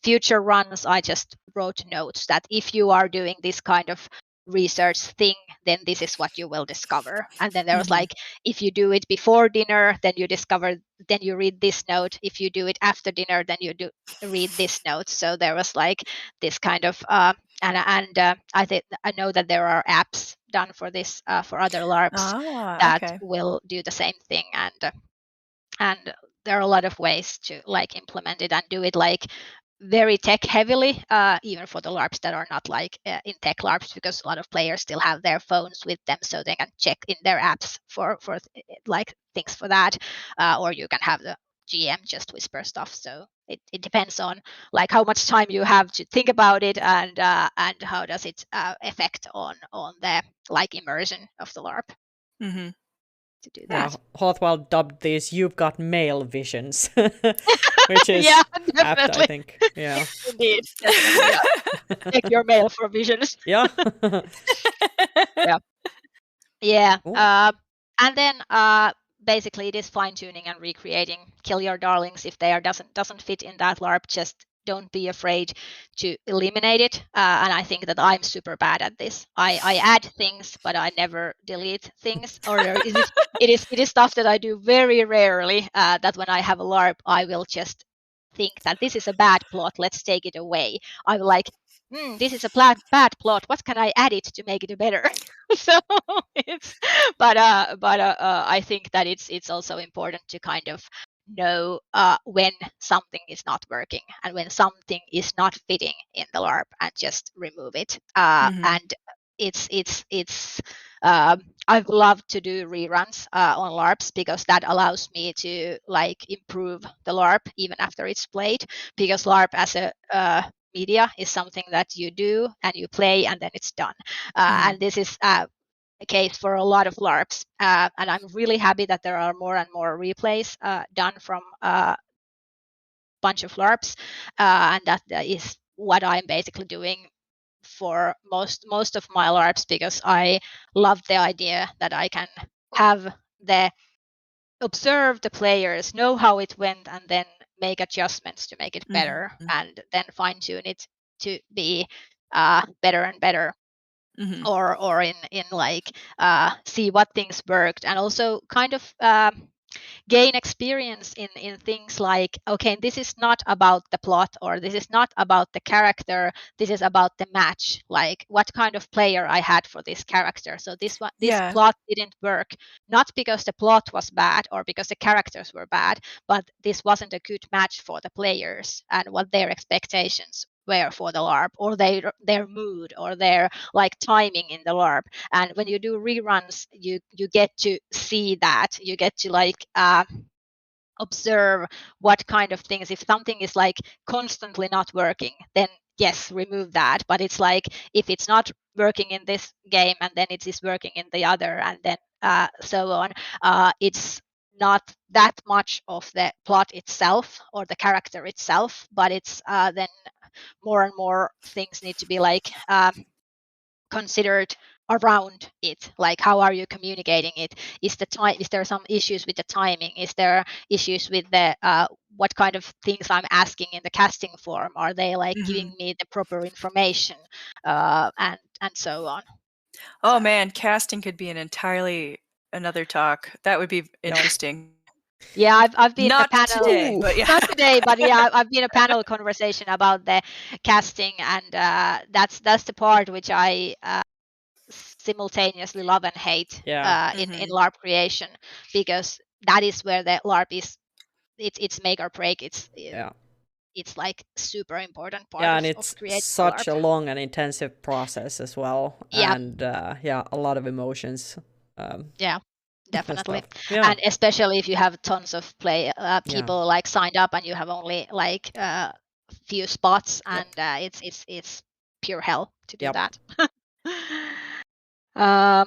future runs I just wrote notes that if you are doing this kind of research thing, then this is what you will discover. And then there was Mhm. like, if you do it before dinner, then you discover, then you read this note. If you do it after dinner, then you do read this note. So there was like this kind of and I know that there are apps done for this for other LARPs Ah, that okay. will do the same thing, and there are a lot of ways to like implement it and do it like very tech heavily, even for the LARPs that are not like in tech LARPs, because a lot of players still have their phones with them, so they can check in their apps for like things for that, or you can have the GM just whisper stuff. So it depends on like how much time you have to think about it, and how does it affect on the like immersion of the LARP Mm-hmm. to do Yeah, that. Hawthwell dubbed these "you've got mail visions," which Yeah, is apt, I definitely. think. Yeah. Indeed, definitely. Yeah. Check your mail for visions. Yeah. Yeah. Yeah. Cool. And then basically it is fine tuning and recreating. Kill your darlings if they are doesn't fit in that LARP. Just don't be afraid to eliminate it. And I think that I'm super bad at this. I add things, but I never delete things. Or it is stuff that I do very rarely. That when I have a LARP, I will just think that this is a bad plot. Let's take it away. I'm like, this is a bad plot. What can I add it to make it better? So it's, but I think that it's also important to kind of know when something is not working and when something is not fitting in the LARP, and just remove it. Mm-hmm. And it's I've loved to do reruns on LARPs, because that allows me to like improve the LARP even after it's played, because LARP as a media is something that you do and you play and then it's done. And this is case for a lot of LARPs. And I'm really happy that there are more and more replays done from a bunch of LARPs. And that is what I'm basically doing for most of my LARPs, because I love the idea that I can have the observe the players, know how it went, and then make adjustments to make it better, Mm-hmm. and then fine tune it to be better and better, Mm-hmm. or in like see what things worked, and also kind of gain experience in things like, okay, this is not about the plot, or this is not about the character, this is about the match, like what kind of player I had for this character. So this Yeah. plot didn't work, not because the plot was bad or because the characters were bad, but this wasn't a good match for the players and what their expectations were for the LARP, or their mood, or their like timing in the LARP. And when you do reruns, you get to see that, you get to like observe what kind of things. If something is like constantly not working, then yes, remove that. But it's like, if it's not working in this game and then it is working in the other, and then so on, it's not that much of the plot itself or the character itself, but it's then more and more things need to be like considered around it, like how are you communicating it. Is there some issues with the timing? Is there issues with the what kind of things I'm asking in the casting form? Are they like Mm-hmm. giving me the proper information, and so on. Oh So man, casting could be an entirely another talk. That would be interesting. yeah, I've been in a Not panel, today, but yeah. not today, but yeah, I've been in a panel conversation about the casting, and that's the part which I simultaneously love and hate Yeah. in Mm-hmm. LARP creation, because that is where the LARP is. It's make or break. It's like super important part and it's of creating such a a LARP. long and intensive process as well. Yeah. And a lot of emotions. Yeah, definitely. Yeah. And especially if you have tons of people like signed up and you have only like few spots, and it's pure hell to do that. I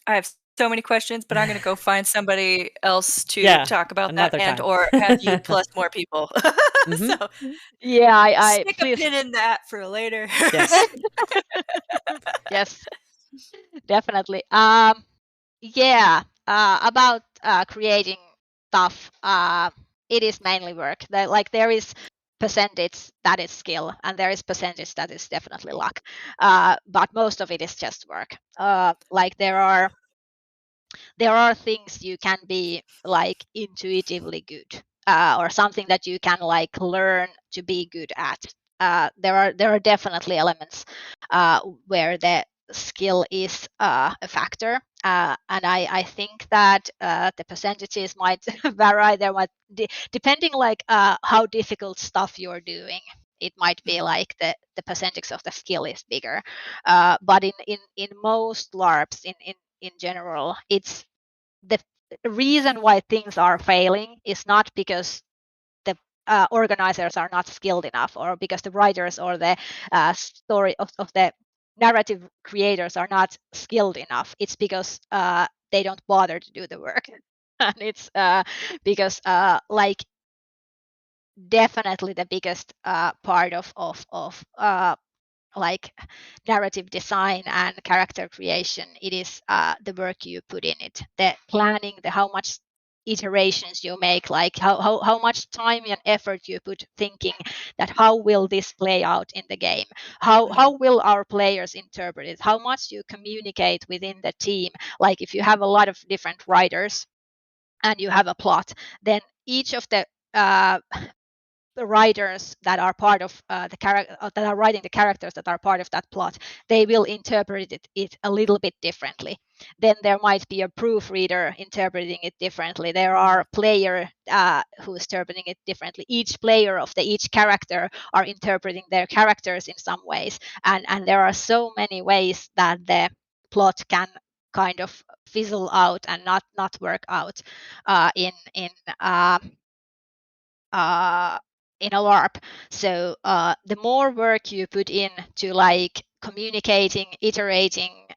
have so many questions, but I'm going to go find somebody else to talk about that, and time. or have you plus more people. So yeah, I stick please. a pin in that for later. Yes. Yes, definitely. Yeah, about creating stuff. It is mainly work. Like there is percentage that is skill, and there is percentage that is definitely luck. But most of it is just work. Like there are things you can be like intuitively good, or something that you can like learn to be good at. There are definitely elements where the skill is a factor, and I think that the percentages might vary. There might depending like how difficult stuff you're doing. It might be like the percentage of the skill is bigger, but in most LARPs in general, it's the reason why things are failing is not because the organizers are not skilled enough, or because the writers or the story of the narrative creators are not skilled enough. It's because they don't bother to do the work. And it's because like definitely the biggest part of like narrative design and character creation, it is the work you put in it, the planning, the how much iterations you make, like how much time and effort you put thinking that how will this play out in the game, how will our players interpret it, how much you communicate within the team. Like if you have a lot of different writers and you have a plot, then each of the writers that are part of the character that are writing the characters that are part of that plot, they will interpret it a little bit differently. Then there might be a proofreader interpreting it differently. There are player who's interpreting it differently. Each player of each character are interpreting their characters in some ways, and there are so many ways that the plot can kind of fizzle out and not work out in a LARP. So the more work you put in to like communicating, iterating,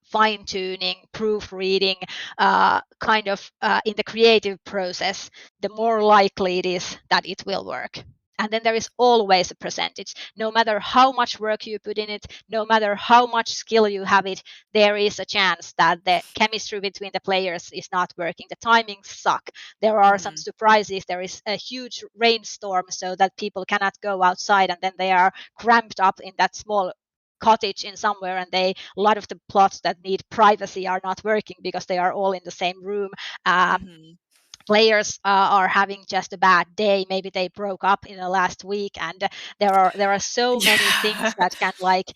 fine tuning, proofreading, kind of in the creative process, the more likely it is that it will work. And then there is always a percentage. No matter how much work you put in it, no matter how much skill you have it, there is a chance that the chemistry between the players is not working. The timings suck. There are some surprises. There is a huge rainstorm so that people cannot go outside, and then they are cramped up in that small cottage in somewhere, and a lot of the plots that need privacy are not working because they are all in the same room. Players are having just a bad day. Maybe they broke up in the last week, and there are so many things that can like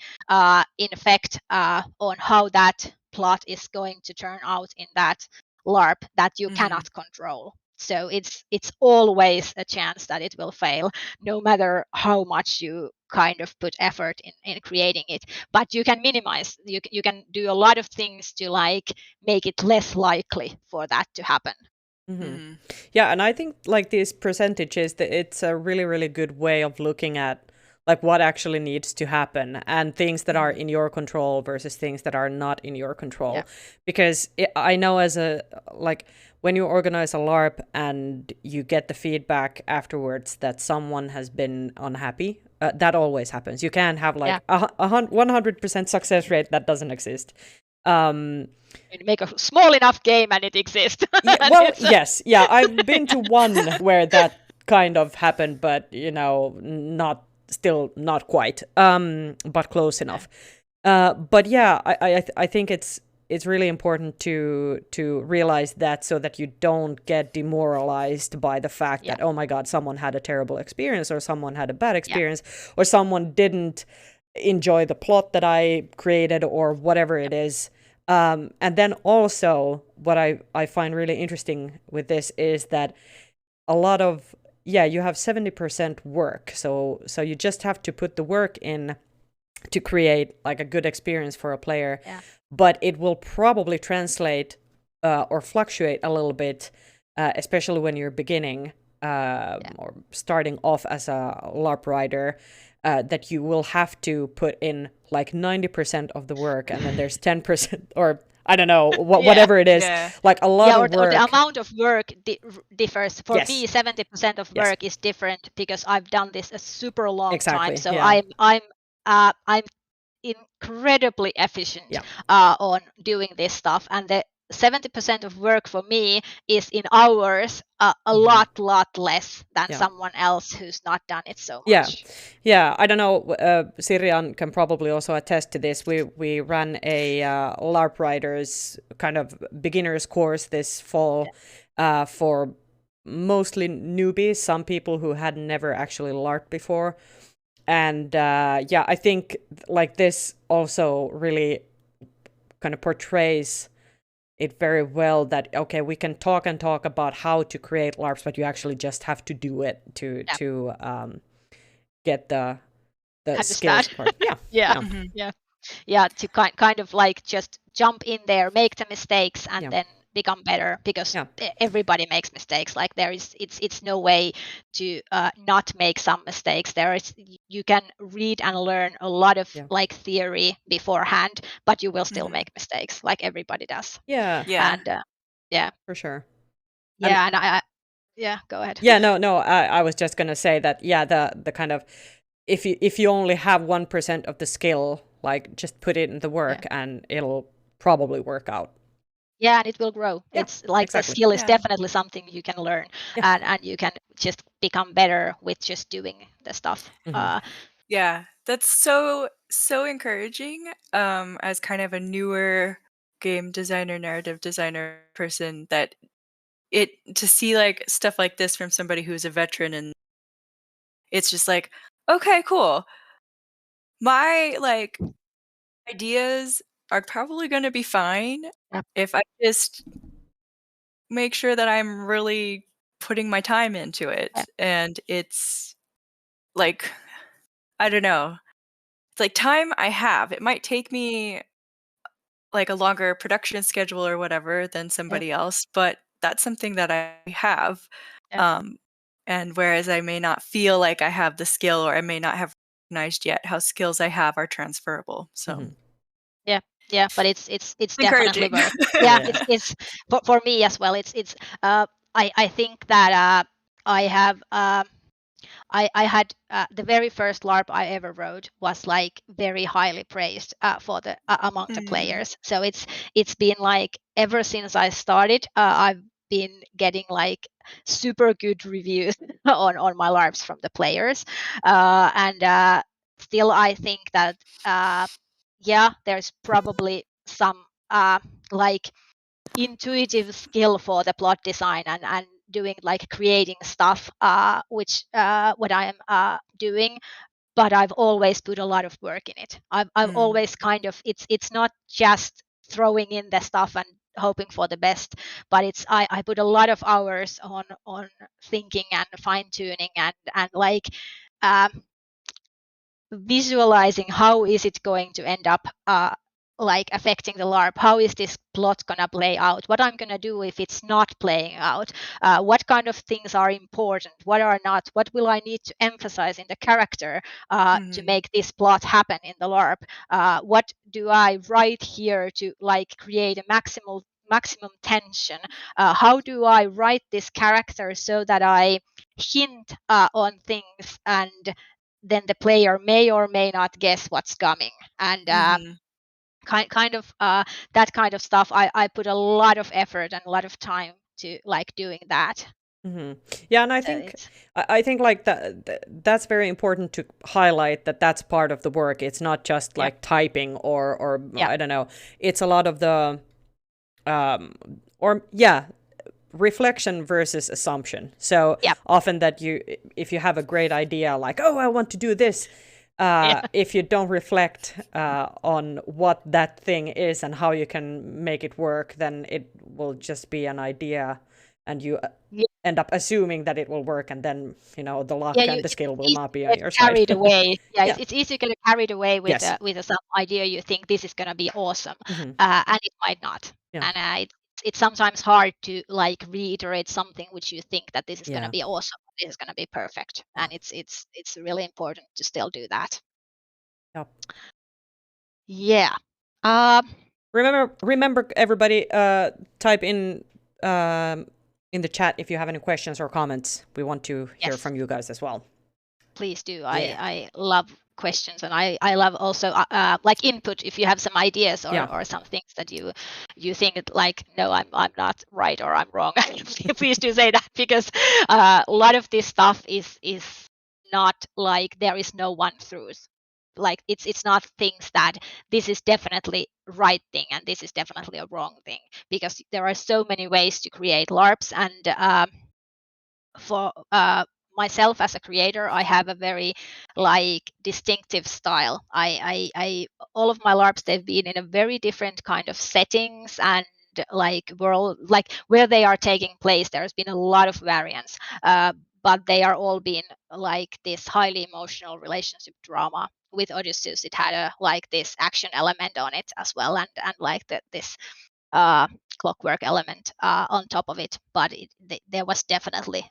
infect on how that plot is going to turn out in that LARP that you cannot control. So it's always a chance that it will fail, no matter how much you kind of put effort in creating it. But you can minimize, you can do a lot of things to like make it less likely for that to happen. Yeah, and I think like these percentages, it's a really, really good way of looking at like what actually needs to happen and things that are in your control versus things that are not in your control. Because I know as a like when you organize a LARP and you get the feedback afterwards that someone has been unhappy, that always happens. You can't have like a 100% success rate. That doesn't exist. You make a small enough game and it exists. Yes. Yeah, I've been to one where that kind of happened, but not quite, but close enough. But yeah, I think it's really important to realize that, so that you don't get demoralized by the fact that, oh my God, someone had a terrible experience, or someone had a bad experience, or someone didn't enjoy the plot that I created, or whatever it is. And then also what I find really interesting with this is that a lot of, you have 70% work. So you just have to put the work in to create like a good experience for a player. Yeah. But it will probably translate or fluctuate a little bit, especially when you're beginning or starting off as a LARP writer, that you will have to put in like 90% of the work, and then there's 10% or I don't know, whatever it is, like a lot of work. Or the amount of work differs. For Yes. me, 70% of work is different because I've done this a super long time. So yeah. I'm incredibly efficient on doing this stuff, and the 70% of work for me is in hours, a lot less than someone else who's not done it so much. I don't know, Sirian can probably also attest to this. We ran a LARP writers kind of beginners course this fall for mostly newbies, some people who had never actually LARPed before. And I think like this also really kind of portrays it very well, that okay, we can talk about how to create LARPs, but you actually just have to do it to get the skills part. To kind of like just jump in there, make the mistakes, and then become better, because everybody makes mistakes. Like it's no way to not make some mistakes. You can read and learn a lot of like theory beforehand, but you will still make mistakes, like everybody does. And for sure. And I go ahead. No, I was just gonna say that the kind of, if you only have 1% of the skill, like just put it in the work and it'll probably work out. And it will grow. It's like the skill is definitely something you can learn, and you can just become better with just doing the stuff. That's so encouraging as kind of a newer game designer, narrative designer person, that to see like stuff like this from somebody who's a veteran, and it's just like, okay, cool. My like ideas are probably going to be fine if I just make sure that I'm really putting my time into it. And it's like, I don't know, it's like time I have. It might take me like a longer production schedule or whatever than somebody else, but that's something that I have. And whereas I may not feel like I have the skill, or I may not have recognized yet how skills I have are transferable. So but it's definitely worth. It's for me as well. It's I think that I have I had the very first LARP I ever wrote was like very highly praised for the among the players. So it's been like ever since I started, I've been getting like super good reviews on my LARPs from the players, and still I think that there's probably some like intuitive skill for the plot design and doing like creating stuff, which what I am doing, but I've always put a lot of work in it. I've always kind of, it's not just throwing in the stuff and hoping for the best, but it's I put a lot of hours on thinking and fine tuning and like visualizing how is it going to end up like affecting the LARP. How is this plot gonna play out? What I'm gonna do if it's not playing out? What kind of things are important? What are not? What will I need to emphasize in the character to make this plot happen in the LARP? What do I write here to like create a maximum tension? How do I write this character so that I hint on things, and then the player may or may not guess what's coming? And kind of that kind of stuff, I put a lot of effort and a lot of time to like doing that. And I think like that's very important to highlight, that that's part of the work. It's not just like typing or I don't know, it's a lot of the reflection versus assumption. So often that if you have a great idea, like, oh, I want to do this, if you don't reflect on what that thing is and how you can make it work, then it will just be an idea, and you end up assuming that it will work, and then the luck and the skill will not be on your side. Carried away. Yeah. It's easy to get carried away with Yes. with some idea you think this is going to be awesome, Mhm. and it might not. Yeah. And it's sometimes hard to like reiterate something which you think that this is going to be awesome, this is going to be perfect, and it's really important to still do that. Yep. Yeah. Remember, everybody, type in the chat if you have any questions or comments. We want to hear from you guys as well. Please do. I love questions, and I love also like input if you have some ideas or some things that you think like, no, I'm not right or I'm wrong. Please do say that, because a lot of this stuff is not like there is no one truth. Like it's not things that this is definitely right thing and this is definitely a wrong thing, because there are so many ways to create LARPs, and for myself as a creator, I have a very like distinctive style. I all of my LARPs, they've been in a very different kind of settings and like world, like where they are taking place. There's been a lot of variance, but they are all been like this highly emotional relationship drama. With Odysseus, it had a like this action element on it as well, and like this clockwork element on top of it, but there was definitely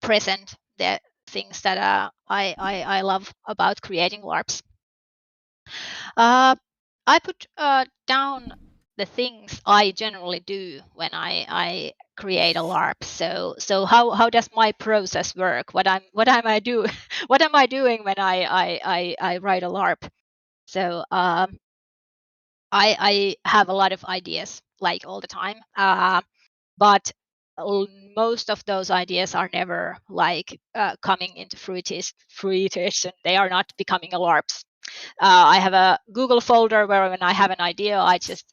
present the things that I love about creating LARPs. I put down the things I generally do when I create a LARP. So how does my process work? What am I do? What am I doing when I write a LARP? So I have a lot of ideas like all the time, but most of those ideas are never like coming into fruition. They are not becoming a LARPs. I have a Google folder where when I have an idea, I just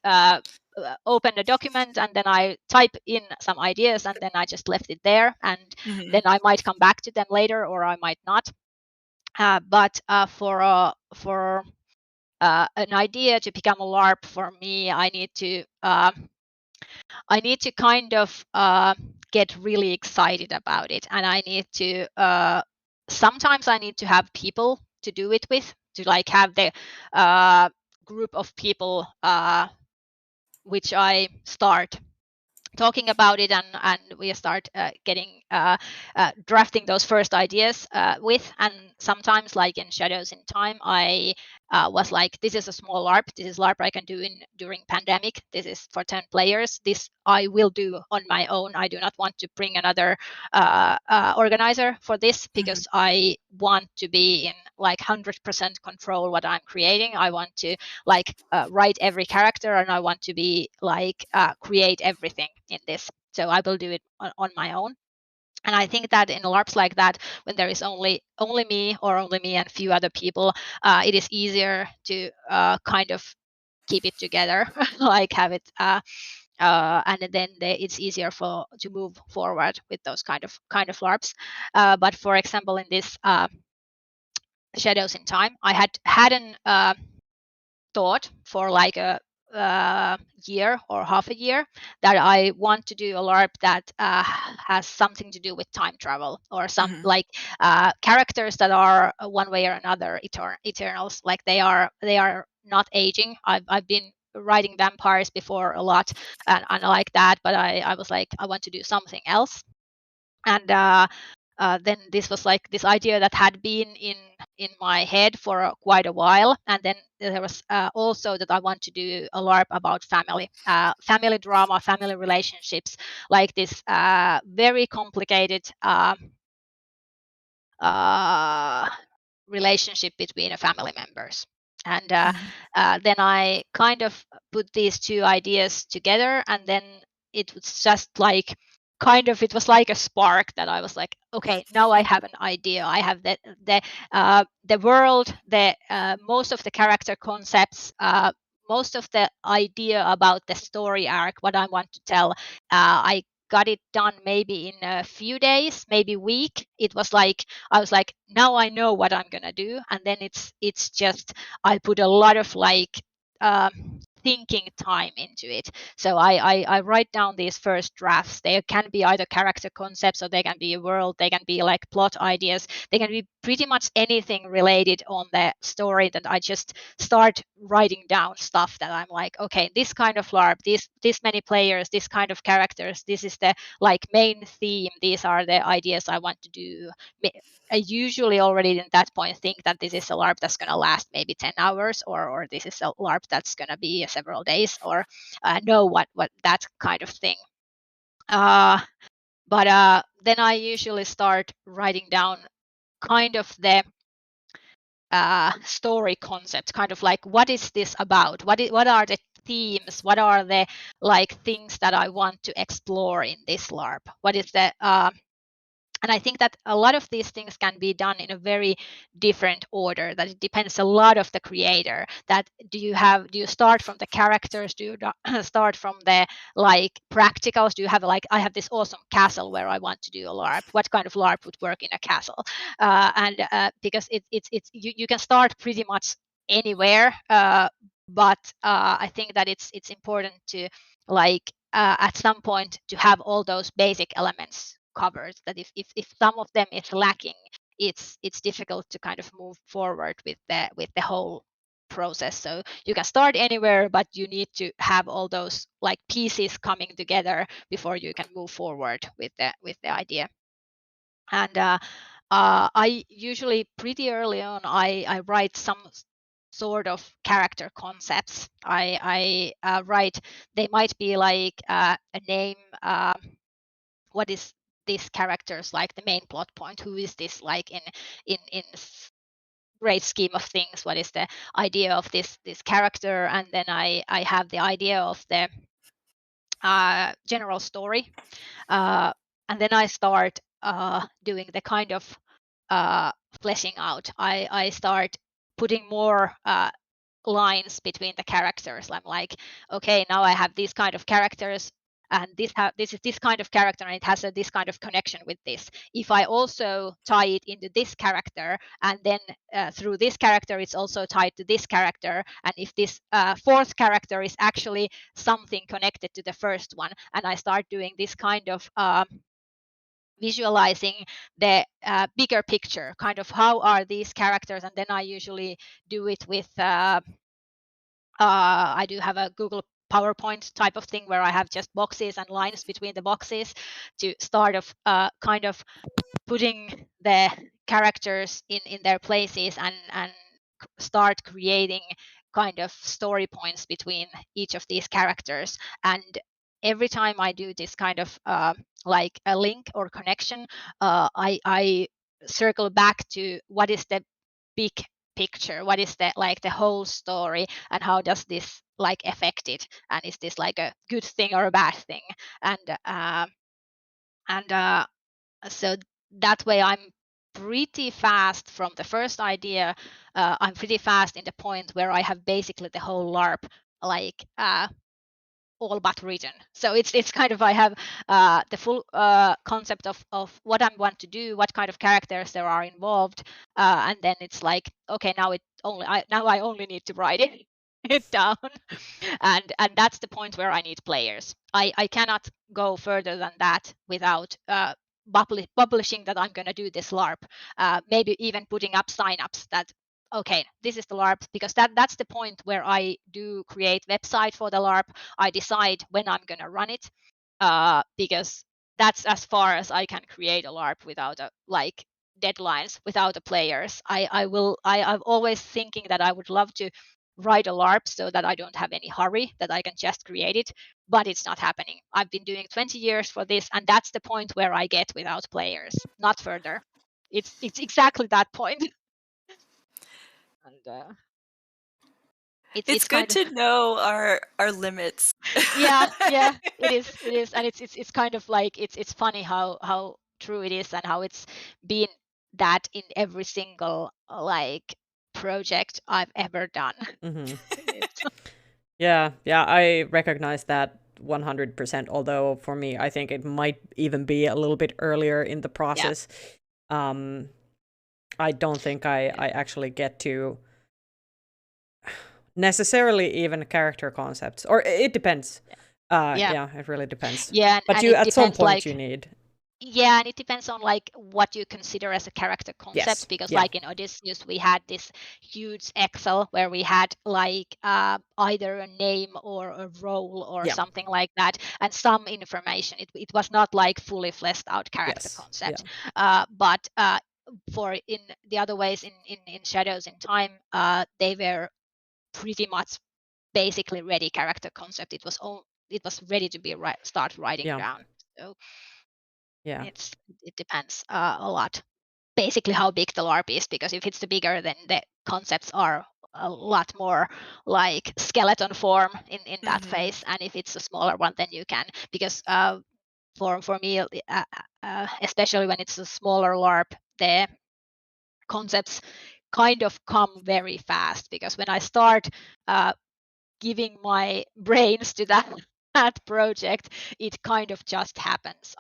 open the document and then I type in some ideas and then I just left it there, and then I might come back to them later or I might not. But for an idea to become a LARP for me, I need to kind of get really excited about it, and I need to sometimes I need to have people to do it with, to like have the group of people which I start talking about it, and we start getting drafting those first ideas with. And sometimes, like in Shadows in Time, I was like, this is a small LARP, this is LARP I can do during pandemic, this is for 10 players, this I will do on my own. I do not want to bring another organizer for this, because I want to be in like 100% control what I'm creating. I want to like write every character, and I want to be like create everything in this. So I will do it on my own. And I think that in LARPs like that, when there is only me or only me and few other people, it is easier to kind of keep it together, like have it, and then it's easier to move forward with those kind of LARPs. But for example, in this Shadows in Time, I had an thought for like a year or half a year that I want to do a LARP that has something to do with time travel, or some like characters that are one way or another eternals. Like they are not aging. I've been writing vampires before a lot, and I like that, but I was like, I want to do something else. And then this was like this idea that had been in my head for quite a while. And then there was also that I want to do a LARP about family drama, family relationships, like this very complicated relationship between family members. And then I kind of put these two ideas together, and then it was just like it was like a spark that I was like, okay, now I have an idea. I have the world, the most of the character concepts, most of the idea about the story arc, what I want to tell. I got it done maybe in a few days, maybe week. It was like I was like, now I know what I'm gonna do, and then it's just I put a lot of like thinking time into it. So I write down these first drafts. They can be either character concepts, or they can be a world, they can be like plot ideas, they can be pretty much anything related on the story, that I just start writing down stuff that I'm like, okay, this kind of LARP, this many players, this kind of characters, this is the like main theme, these are the ideas I want to do. I usually already at that point think that this is a LARP that's going to last maybe 10 hours, or this is a LARP that's going to be several days, or know what that kind of thing. But then I usually start writing down kind of the story concept, kind of like, what is this about? What are the themes? What are the like things that I want to explore in this LARP? What is the and I think that a lot of these things can be done in a very different order, that it depends a lot of the creator. That do you start from the characters? Do you start from the like practicals? Do you have like, I have this awesome castle where I want to do a LARP. What kind of LARP would work in a castle? Because it's you can start pretty much anywhere. But I think that it's important to like at some point to have all those basic elements covered, that if some of them is lacking, it's difficult to kind of move forward with the whole process. So you can start anywhere, but you need to have all those like pieces coming together before you can move forward with the idea. And I usually pretty early on I write some sort of character concepts. I write, they might be like a name, what is this character's like the main plot point, who is this like in great scheme of things, what is the idea of this character, and then I have the idea of the general story, and then I start doing the kind of fleshing out. I start putting more lines between the characters. I'm like, okay, now I have these kind of characters, and this is this kind of character, and it has this kind of connection with this. If I also tie it into this character, and then through this character it's also tied to this character, and if this fourth character is actually something connected to the first one, and I start doing this kind of visualizing the bigger picture, kind of how are these characters, and then I usually do it with I do have a Google PowerPoint type of thing where I have just boxes and lines between the boxes to start of kind of putting the characters in their places, and start creating kind of story points between each of these characters. And every time I do this kind of like a link or connection, I circle back to what is the big picture, what is the like the whole story, and how does this like affect it, and is this like a good thing or a bad thing. And so that way I'm pretty fast from the first idea. I'm pretty fast in the point where I have basically the whole LARP like all but written. So it's kind of, I have the full concept of what I want to do, what kind of characters there are involved, and then it's like, okay, now I only need to write it down, and that's the point where I need players. I cannot go further than that without publishing that I'm going to do this LARP. Maybe even putting up signups that, okay, this is the LARP, because that's the point where I do create website for the LARP. I decide when I'm going to run it, because that's as far as I can create a LARP without a like deadlines, without the players. I'm always thinking that I would love to write a LARP so that I don't have any hurry, that I can just create it, but it's not happening. I've been doing 20 years for this, and that's the point where I get without players, not further. It's exactly that point. And It's good kind of, to know our limits. yeah, it is, and it's kind of like it's funny how true it is, and how it's been that in every single like project I've ever done. Mm-hmm. Yeah, I recognize that 100%, although for me, I think it might even be a little bit earlier in the process. I don't think I actually get to necessarily even character concepts, or it depends. It really depends. Yeah, but and you it at some depends, point like, you need. yeah, and it depends on like what you consider as a character concept, Yes, because yeah. like in Odysseus we had this huge Excel where we had like either a name or a role or Yeah. something like that, and some information. It was not like fully fleshed out character Yes, concept. But for in the other ways in Shadows in Time, they were pretty much basically ready character concept. It was ready to be start writing down. So yeah, it depends a lot. Basically, how big the LARP is, because if it's the bigger, then the concepts are a lot more like skeleton form in that phase. And if it's a smaller one, then you can, because for me, especially when it's a smaller LARP, the concepts kind of come very fast, because when I start giving my brains to that project, it kind of just happens.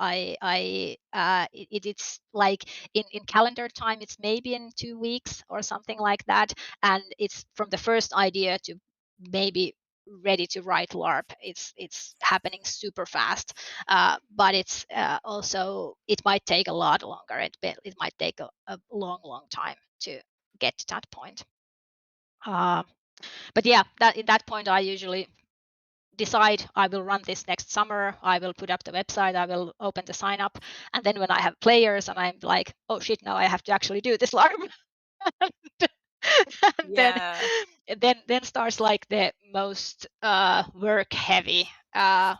It's like in calendar time, it's maybe in 2 weeks or something like that, and it's from the first idea to maybe ready to write LARP. It's happening super fast, but it's also, it might take a lot longer. It might take a long time to get to that point. But yeah, at that point I usually decide I will run this next summer. I will put up the website. I will open the sign up, and then when I have players and I'm like, oh shit, now I have to actually do this LARP. And then starts like the most work heavy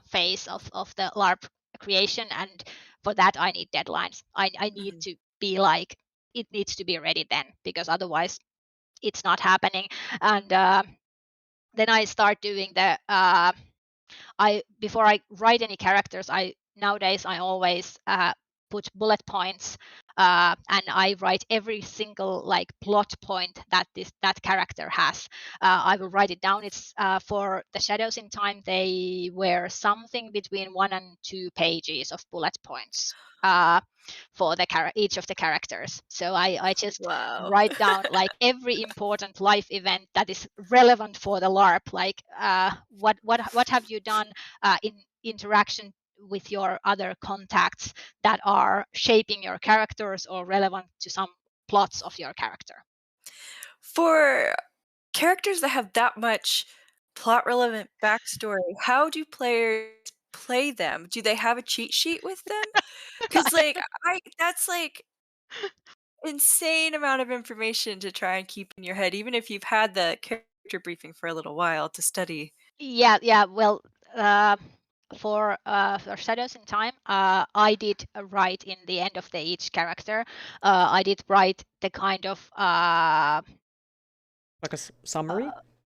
phase of the LARP creation, and for that I need deadlines. I need to be like, it needs to be ready then, because otherwise it's not happening. And then I start doing the before I write any characters, nowadays I always put bullet points, and I write every single like plot point that that character has. I will write it down. It's for the Shadows in Time, they were something between 1 and 2 pages of bullet points for each of the characters. So I just write down like every important life event that is relevant for the LARP. Like what have you done in interaction with your other contacts that are shaping your characters or relevant to some plots of your character. For characters that have that much plot relevant backstory, how do players play them? Do they have a cheat sheet with them? Because like that's like insane amount of information to try and keep in your head, even if you've had the character briefing for a little while to study. Yeah. Well, for Shadows in Time, I did write in the end of each character. I did write the kind of like a summary.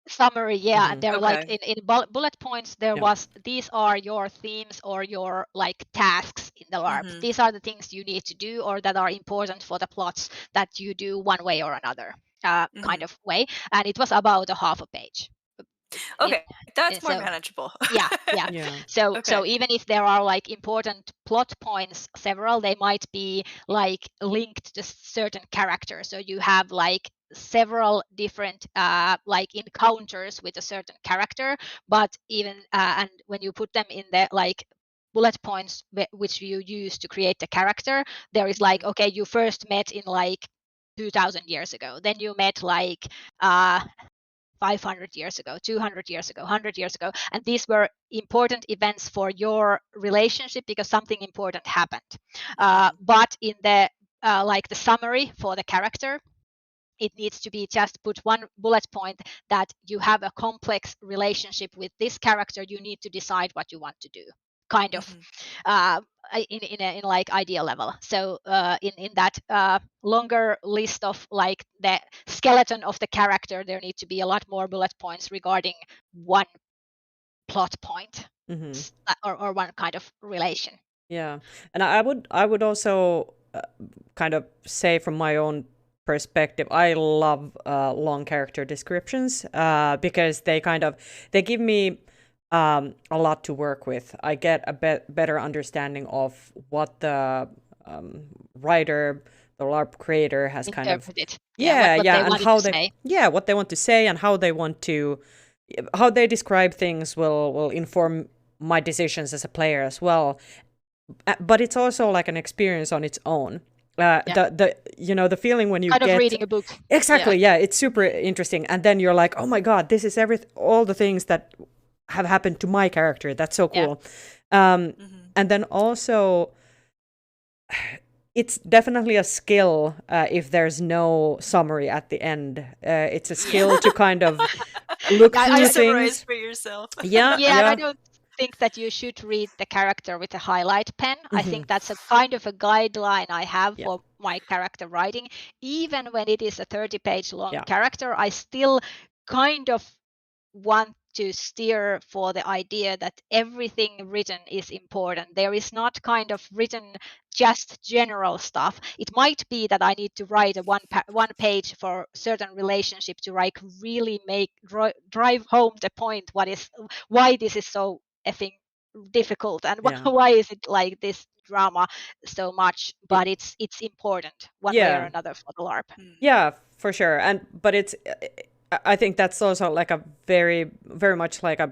Summary, yeah. And they're like Okay. in bullet points. There was, these are your themes or your like tasks in the LARP. These are the things you need to do or that are important for the plots that you do one way or another, kind of way. And it was about a half a page. Okay, that's more So manageable. yeah. So even if there are like important plot points, several, they might be like linked to certain characters. So you have like several different like encounters with a certain character, but even and when you put them in the like bullet points which you use to create the character, there is like, okay, you first met in like 2000 years ago, then you met like 500 years ago, 200 years ago, 100 years ago. And these were important events for your relationship because something important happened. But in the like the summary for the character, it needs to be just put one bullet point that you have a complex relationship with this character. You need to decide what you want to do, kind of in like idea level. So in that longer list of like the skeleton of the character, there need to be a lot more bullet points regarding one plot point or one kind of relation. Yeah, and I would also kind of say from my own perspective, I love long character descriptions because they give me a lot to work with. I get a better understanding of what the writer, the LARP creator has kind of Interpret it. yeah, What yeah, they and wanted how to they say. what they want to say and how they want to how they describe things will inform my decisions as a player as well. But it's also like an experience on its own. The the feeling when you Kind of get reading a book. exactly, yeah, it's super interesting, and then you're like, oh my god, this is all the things that have happened to my character. That's so cool. And then also, it's definitely a skill if there's no summary at the end. It's a skill to kind of look through things for yourself. yeah, Yeah, and I don't think that you should read the character with a highlight pen. I think that's a kind of a guideline I have for my character writing. Even when it is a 30-page long character, I still kind of want to steer for the idea that everything written is important. There is not kind of written just general stuff. It might be that I need to write a one page for certain relationship to like really drive home the point why this is so effing difficult and why is it like this drama so much, but it's important one way or another for the LARP. Yeah, for sure. But it's I think that's also like a very much like a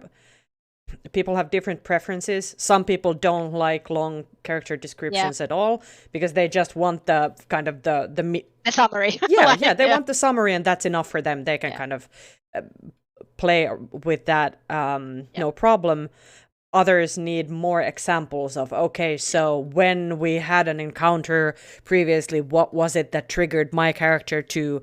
people have different preferences. Some people don't like long character descriptions at all because they just want the kind of the summary. They want the summary and that's enough for them. They can kind of play with that no problem. Others need more examples of, okay, so when we had an encounter previously, what was it that triggered my character to,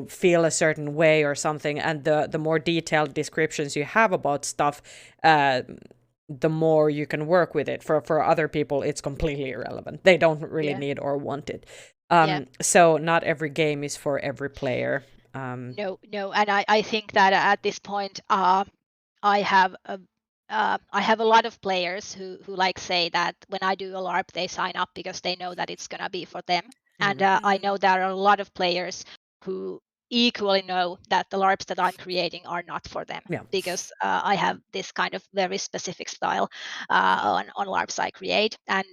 feel a certain way or something? And the more detailed descriptions you have about stuff, the more you can work with it. For other people, it's completely irrelevant. They don't really need or want it. So not every game is for every player. No. And I think that at this point, I have a lot of players who like say that when I do a LARP, they sign up because they know that it's gonna be for them. And I know there are a lot of players who equally know that the LARPs that I'm creating are not for them because I have this kind of very specific style on LARPs I create, and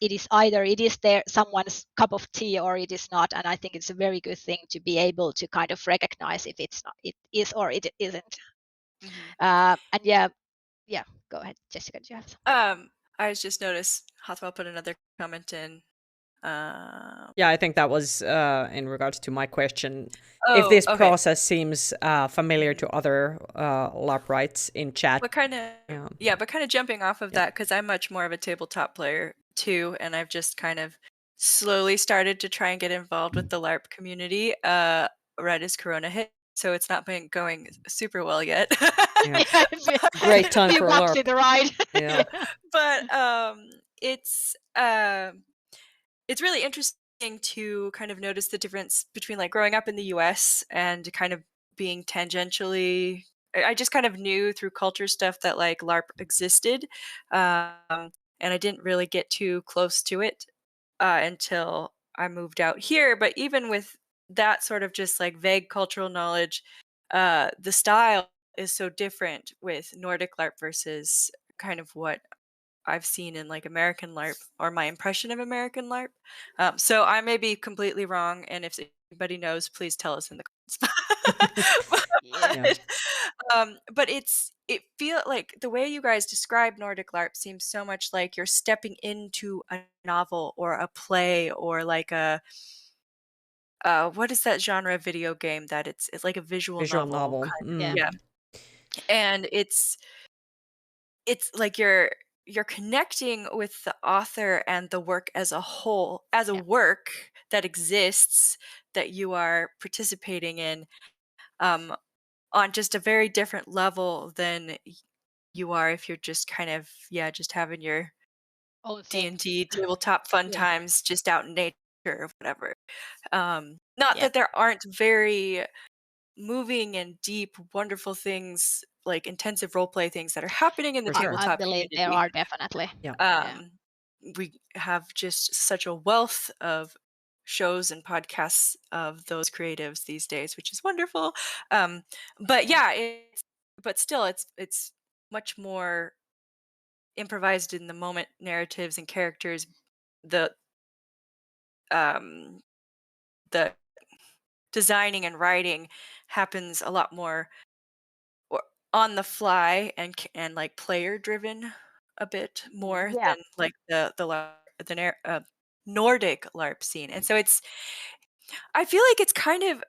it is there someone's cup of tea or it is not. And I think it's a very good thing to be able to kind of recognize if it's not, it is or it isn't. And go ahead, Jessica. Do you have something? I just noticed Hathwell put another comment in. I think that was in regards to my question. If this process seems familiar to other LARP writes in chat. But kind of jumping off of that, because I'm much more of a tabletop player too, and I've just kind of slowly started to try and get involved with the LARP community right as Corona hit. So it's not been going super well yet. Great time for a LARP. The ride. But it's really interesting to kind of notice the difference between like growing up in the US and kind of being tangentially. I just kind of knew through culture stuff that like LARP existed, and I didn't really get too close to it until I moved out here. But even with that sort of just like vague cultural knowledge, the style is so different with Nordic LARP versus kind of what I've seen in like American LARP or my impression of American LARP. So I may be completely wrong, and if anybody knows, please tell us in the comments. But it feels like the way you guys describe Nordic LARP seems so much like you're stepping into a novel or a play or like a what is that genre of video game that it's like a visual novel. Yeah. And it's like you're connecting with the author and the work as a whole, as a work that exists that you are participating in on just a very different level than you are if you're just kind of just having your D&D tabletop fun times just out in nature or whatever. Not that there aren't very moving and deep, wonderful things, like intensive role play things that are happening in the tabletop community. There are definitely. We have just such a wealth of shows and podcasts of those creatives these days, which is wonderful. But still, it's much more improvised in the moment narratives and characters. The um the designing and writing happens a lot more or on the fly and like player driven a bit more Yeah. than like the Nordic LARP scene. And so I feel like it's kind of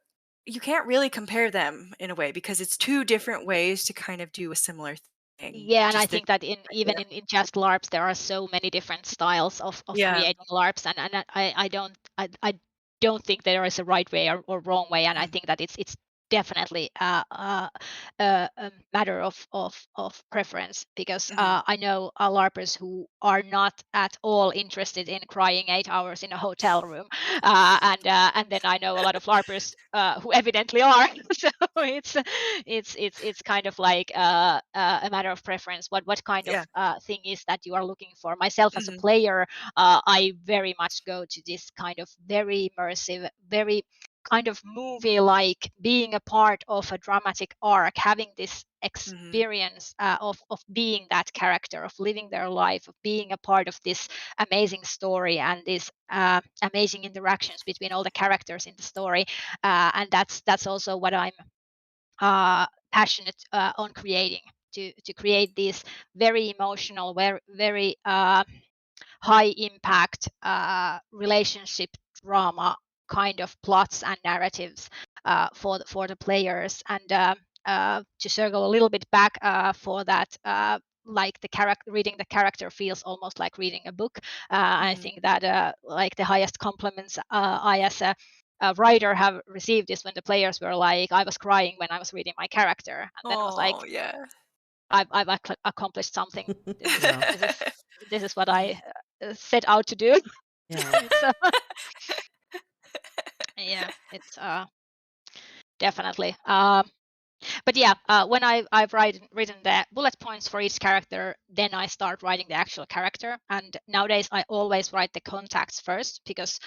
you can't really compare them in a way because it's two different ways to kind of do a similar thing. Yeah, and I Just the think that in even idea. in just LARPs, there are so many different styles of Yeah. creating LARPs, and I don't think there is a right way or wrong way, and I Mm, think that it's definitely a matter of preference because mhm, I know LARPers who are not at all interested in crying 8 hours in a hotel room, and then I know a lot of LARPers who evidently are. So it's kind of like a matter of preference. What kind of yeah. thing is that you are looking for? Myself as a Mhm, player, I very much go to this kind of very immersive, very kind of movie like being a part of a dramatic arc, having this mhm, experience of being that character, of living their life, of being a part of this amazing story and these amazing interactions between all the characters in the story. And that's also what I'm passionate on creating, to create these very emotional, very high impact relationship drama kind of plots and narratives for the players. And to circle a little bit back for that. Like the character, reading the character feels almost like reading a book. I mhm. think that like the highest compliments I as a writer have received is when the players were like, I was crying when I was reading my character, and then I was like, Oh, yeah. I've accomplished something. This is Yeah. this is this is what I set out to do. Yeah. So yeah, it's definitely. But yeah, when I've written the bullet points for each character, then I start writing the actual character. And nowadays I always write the contacts first because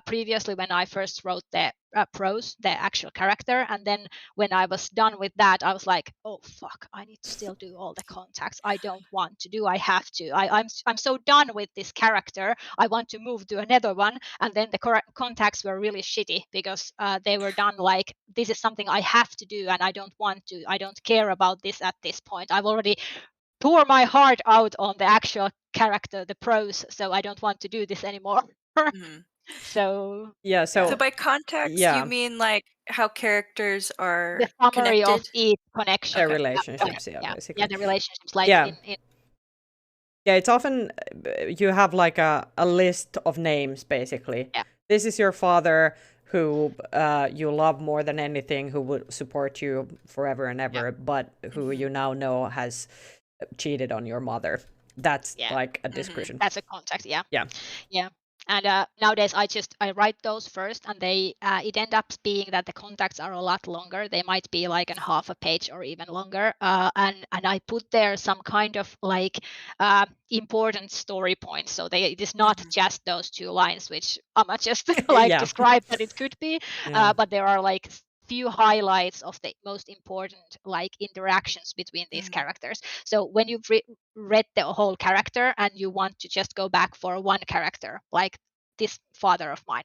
previously when I first wrote the prose, the actual character, and then when I was done with that, I was like, oh fuck, I need to still do all the contacts. I don't want to do. I have to. I'm so done with this character. I want to move to another one. And then the contacts were really shitty because they were done like, this is something I have to do and I don't want to. I don't care about this at this point. I've already tore my heart out on the actual character, the prose, so I don't want to do this anymore. Mhm. So Yeah. yeah, So So by context, you yeah, mean like how characters the are summary of connected? each connection. their Okay. Yeah, Okay. relationships. Yeah, yeah, basically. the relationships like Yeah. in Yeah, it's often you have like a list of names basically. yeah. This is your father who you love more than anything, who would support you forever and Yeah, ever, but who Mhm, you now know has cheated on your mother. That's yeah, like a mhm, description. that's a contact. Yeah. Yeah. Yeah. And nowadays I write those first, and they it end up being that the contacts are a lot longer. They might be like a half a page or even longer. And I put there some kind of like important story points. So it is not mhm, just those 2 lines, which Amma just like Yeah. described that it could be, Yeah. but there are like few highlights of the most important like interactions between these mhm, characters. So when you've read the whole character and you want to just go back for one character, like this father of mine,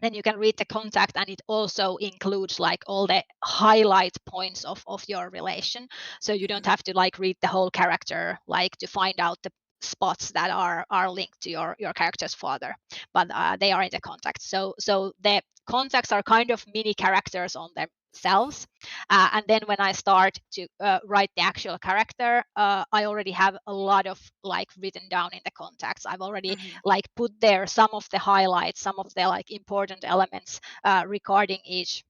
then you can read the contact, and it also includes like all the highlight points of your relation. So you don't mhm, have to like read the whole character like to find out the spots that are linked to your character's father, but they are in the contact. So the contacts are kind of mini characters on themselves. And then when I start to write the actual character, I already have a lot of like written down in the contacts. I've already mhm, like put there some of the highlights, some of the like important elements regarding each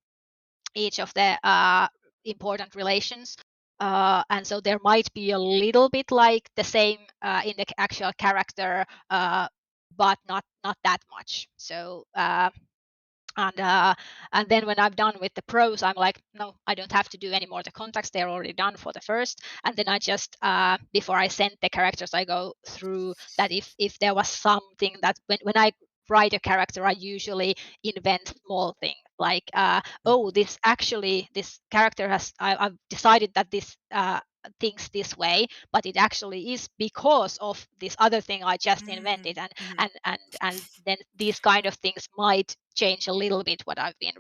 of the important relations. And so there might be a little bit like the same in the actual character, but not that much. So and and then when I'm done with the pros, I'm like, no, I don't have to do any more the contacts, they're already done for the first. And then I just before I send the characters, I go through that if there was something that when I write a character, I usually invent small things like oh, this character has I've decided that this things this way, but it actually is because of this other thing I just invented, and then these kind of things might change a little bit what I've been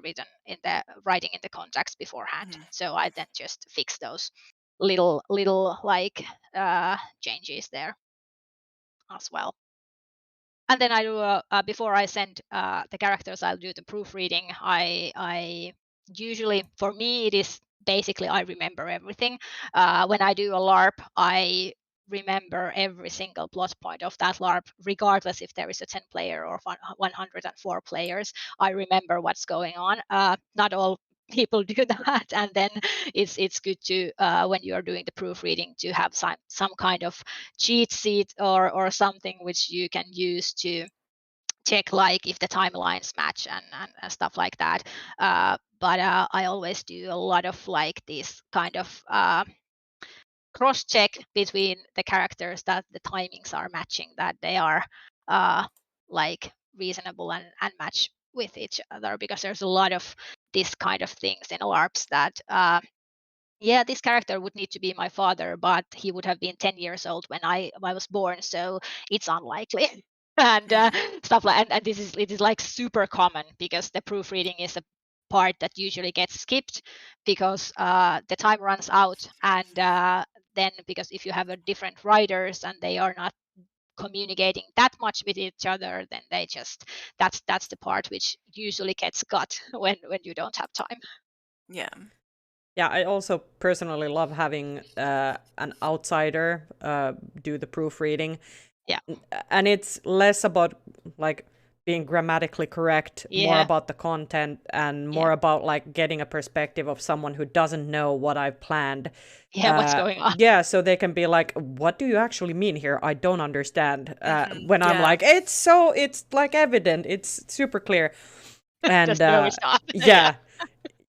writing in the contracts beforehand. So I then just fix those little like changes there as well. And then I do before I send the characters, I'll do the proofreading. I usually, for me, it is basically I remember everything. When I do a LARP, I remember every single plot point of that LARP, regardless if there is a 10 player or 104 players. I remember what's going on. Not all people do that, and then it's good to when you are doing the proofreading to have some kind of cheat sheet or something which you can use to check like if the timelines match and stuff like that. But I always do a lot of like this kind of cross check between the characters that the timings are matching, that they are like reasonable and match with each other, because there's a lot of this kind of things in LARPs that yeah, this character would need to be my father, but he would have been 10 years old when I was born, so it's unlikely. And stuff like, and it is like super common, because the proofreading is a part that usually gets skipped because the time runs out, and then because if you have a different writers and they are not communicating that much with each other, then they just that's the part which usually gets cut when you don't have time. Yeah, I also personally love having an outsider do the proofreading. Yeah. And it's less about like being grammatically correct, more about the content and more about like getting a perspective of someone who doesn't know what I've planned. Yeah, what's going on? Yeah, so they can be like, what do you actually mean here? I don't understand. When I'm like, it's like evident, it's super clear. And just no, it's not.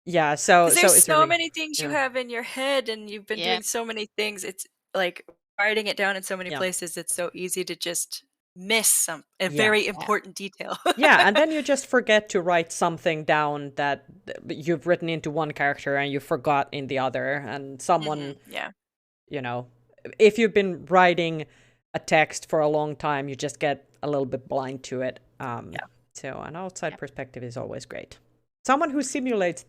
Yeah, so there's it's so really, many things you have in your head, and you've been doing so many things. It's like writing it down in so many places. It's so easy to just miss a very important detail. Yeah, and then you just forget to write something down that you've written into one character and you forgot in the other. And someone, you know, if you've been writing a text for a long time, you just get a little bit blind to it. So an outside perspective is always great. Someone who simulates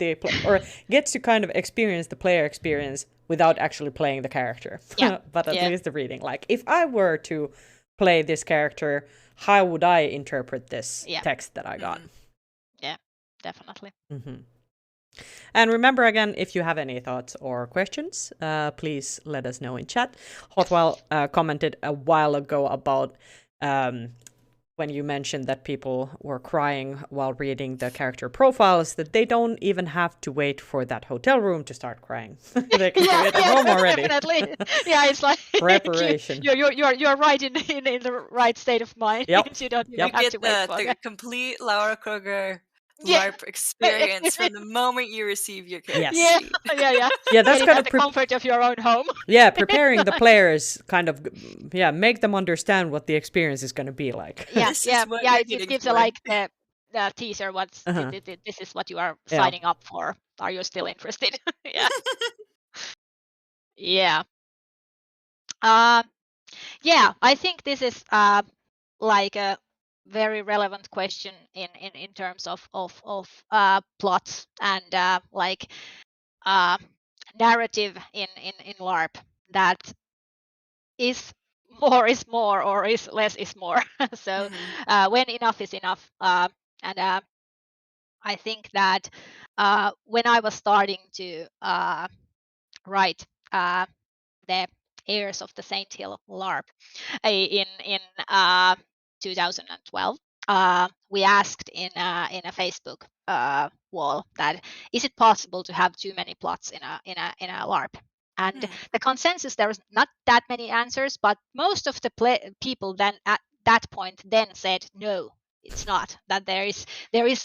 or gets to kind of experience the player experience without actually playing the character. But at least the reading. Like, if I were to play this character, how would I interpret this text that I got? Yeah, definitely. And remember, again, if you have any thoughts or questions, please let us know in chat. Hotwell commented a while ago about when you mentioned that people were crying while reading the character profiles, that they don't even have to wait for that hotel room to start crying. They can do it at home already. Definitely. Yeah, it's like preparation. You're right in the right state of mind. You don't even have to wait for the complete Laura Kröger LARP experience from the moment you receive your character sheet. Yeah, that's kind of the comfort of your own home. Yeah, preparing the players, kind of, make them understand what the experience is going to be like. It gives a like the teaser. This is what you are signing up for. Are you still interested? Yeah. I think this is like a very relevant question in terms of plots and like narrative in LARP, that is more is more or is less is more. So when enough is enough, and I think that when I was starting to write the Heirs of the Saint Hill LARP in 2012, we asked in a Facebook wall that is it possible to have too many plots in a LARP? And the consensus, there was not that many answers, but most of the people then at that point then said no, it's not, that there is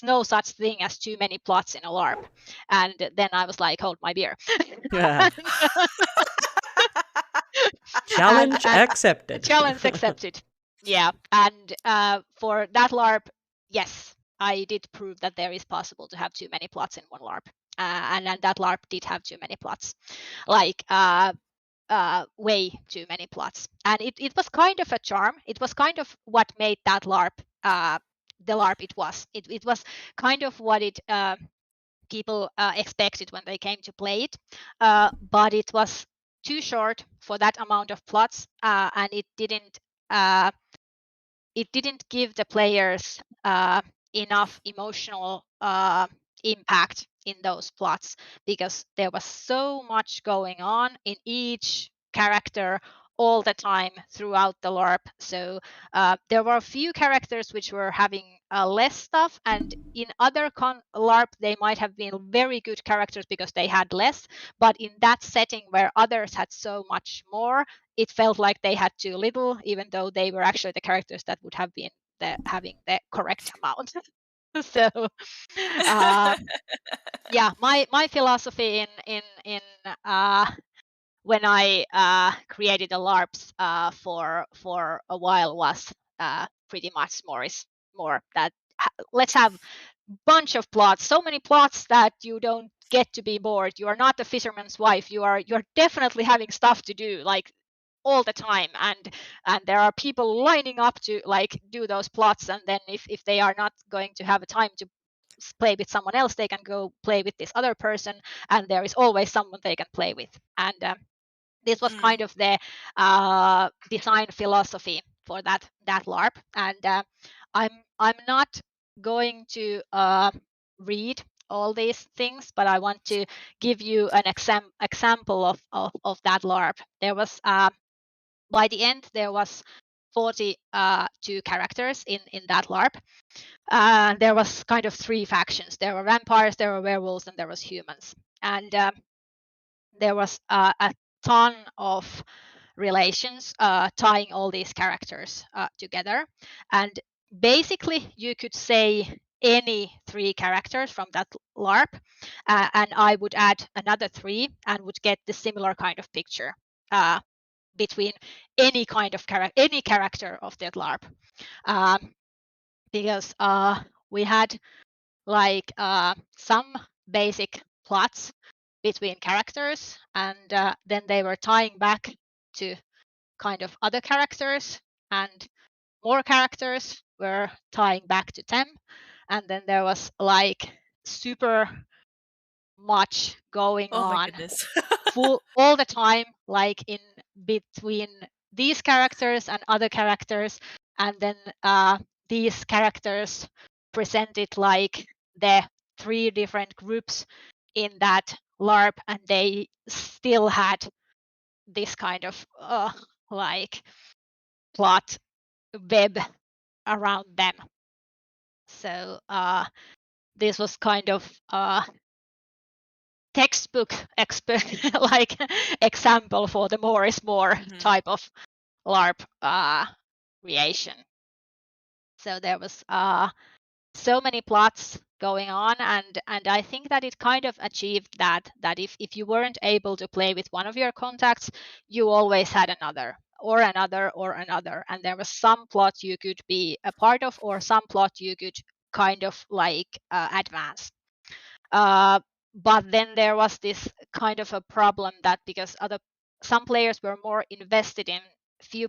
no such thing as too many plots in a LARP. And then I was like, hold my beer. Challenge accepted. Challenge accepted. Yeah, and for that LARP, yes, I did prove that there is possible to have too many plots in one LARP, and that LARP did have too many plots. Like way too many plots. And it was kind of a charm. It was kind of what made that LARP the LARP it was. It was kind of what it people expected when they came to play it, but it was too short for that amount of plots, and it didn't give the players enough emotional impact in those plots, because there was so much going on in each character all the time throughout the LARP. So there were a few characters which were having less stuff, and in other LARP they might have been very good characters because they had less, but in that setting where others had so much more, it felt like they had too little, even though they were actually the characters that would have been having the correct amount. So yeah, my philosophy in when I created the LARPs for a while was pretty much more that let's have bunch of plots, so many plots that you don't get to be bored. You are not the fisherman's wife. You're definitely having stuff to do, like all the time, and there are people lining up to like do those plots, and then if they are not going to have a time to play with someone else, they can go play with this other person, and there is always someone they can play with. And this was kind of the design philosophy for that LARP. And I'm not going to read all these things, but I want to give you an example of that LARP. There was by the end there was 42 characters in that LARP. There was kind of 3 factions. There were vampires, there were werewolves, and there was humans. And there was a ton of relations tying all these characters together. And basically you could say any 3 characters from that LARP, and I would add another 3 and would get the similar kind of picture between any kind of any character of that LARP, because we had like some basic plots between characters, and then they were tying back to kind of other characters, and more characters were tying back to them, and then there was like super much going Oh my on goodness. full all the time, like in between these characters and other characters, and then these characters presented like the 3 different groups in that LARP, and they still had this kind of like plot web around them. So this was kind of textbook like example for the more is more type of LARP creation. So there was so many plots going on, and I think that it kind of achieved that if you weren't able to play with one of your contacts, you always had another or another or another, and there was some plot you could be a part of or some plot you could kind of like advance. But then there was this kind of a problem that because some players were more invested in few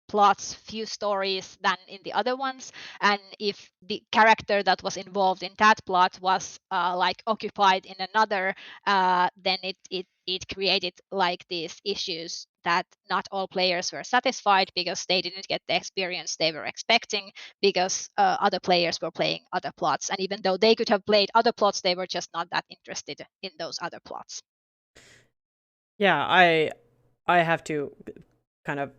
plots, few stories than in the other ones, and if the character that was involved in that plot was like occupied in another, then it created like these issues that not all players were satisfied because they didn't get the experience they were expecting because other players were playing other plots, and even though they could have played other plots, they were just not that interested in those other plots. Yeah, I have to kind of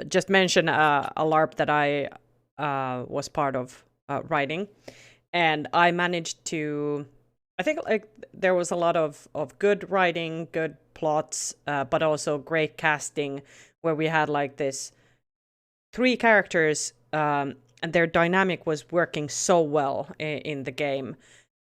just mention a LARP that I was part of writing, and I managed to. I think like there was a lot of good writing, good plots, but also great casting, where we had like this 3 characters, and their dynamic was working so well in the game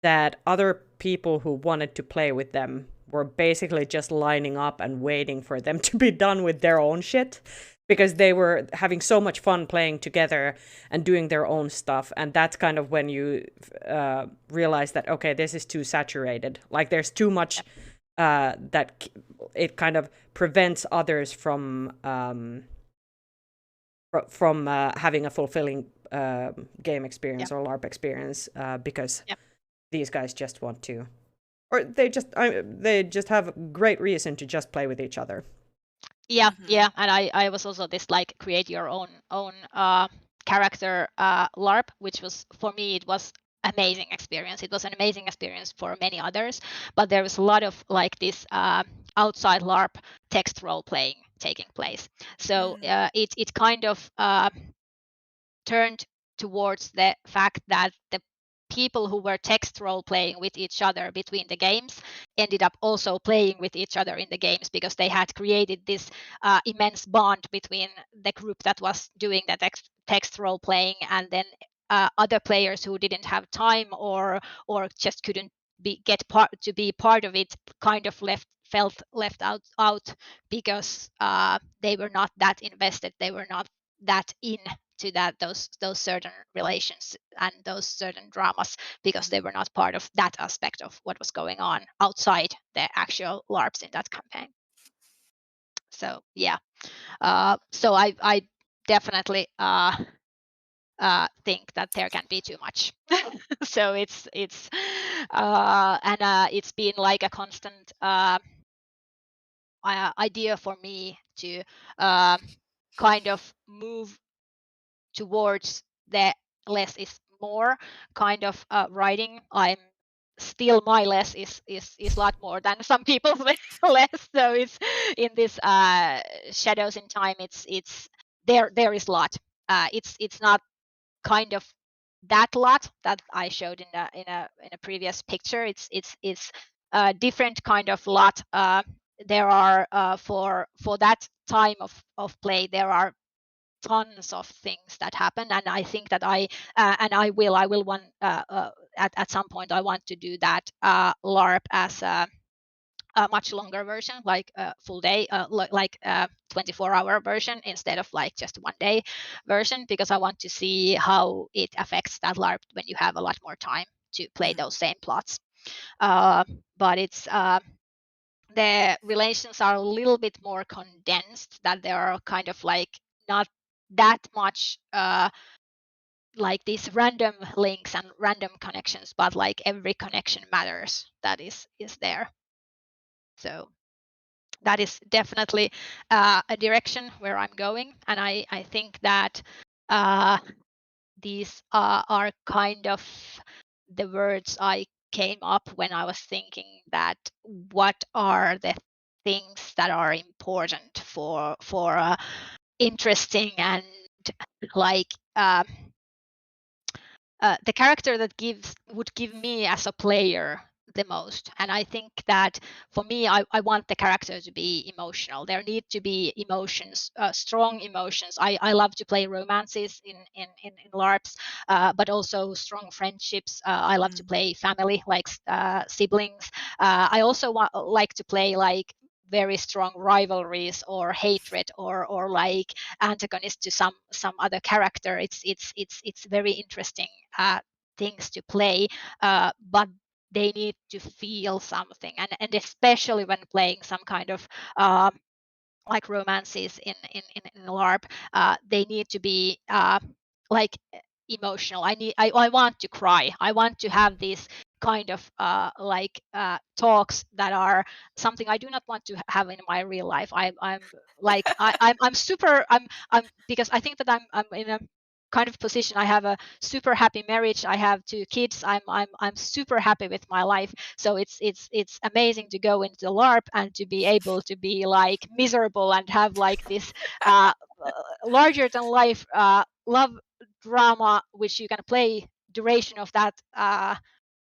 that other people who wanted to play with them were basically just lining up and waiting for them to be done with their own shit, because they were having so much fun playing together and doing their own stuff. And that's kind of when you realize that, okay, this is too saturated. Like there's too much that it kind of prevents others from having a fulfilling game experience or LARP experience because these guys just want to, or they just have great reason to just play with each other. Yeah, and I was also this like create your own character LARP, which was for me it was amazing experience. It was an amazing experience for many others, but there was a lot of like this outside LARP text role playing taking place. So it kind of turned towards the fact that the people who were text role playing with each other between the games ended up also playing with each other in the games because they had created this immense bond between the group that was doing the text role playing and then other players who didn't have time or just couldn't be part of it kind of felt left out because they were not that invested, they were not that into those certain relations and those certain dramas because they were not part of that aspect of what was going on outside the actual LARPs in that campaign. So yeah, so I definitely think that there can be too much. So it's it's been like a constant idea for me to kind of move towards the less is more kind of writing. I'm still my less is a lot more than some people's less. So it's in this shadows in time. It's there is a lot. It's not kind of that lot that I showed in a previous picture. It's a different kind of lot. There are for that time of play there are tons of things that happen, and I think that I will want at some point I want to do that LARP as a much longer version, like a full day, like a 24-hour version instead of like just 1 day version, because I want to see how it affects that LARP when you have a lot more time to play those same plots. But it's the relations are a little bit more condensed, that there are kind of like not that much like these random links and random connections, but like every connection matters that is there. So that is definitely a direction where I'm going, and I think that these are kind of the words I came up when I was thinking that what are the things that are important for interesting and like the character that would give me as a player the most. And I think that for me, I want the character to be emotional. There need to be emotions, strong emotions. I love to play romances in LARPs, but also strong friendships. I love to play family, like siblings. I also like to play like very strong rivalries or hatred or like antagonist to some other character. It's very interesting things to play, but they need to feel something, and especially when playing some kind of like romances in LARP, they need to be like emotional. I want to cry. I want to have these kind of like talks that are something I do not want to have in my real life. I'm like I'm super I'm because I think that I'm in a kind of position. I have a super happy marriage. I have 2 kids. I'm super happy with my life. So it's amazing to go into the LARP and to be able to be like miserable and have like this larger than life love drama, which you can play duration of that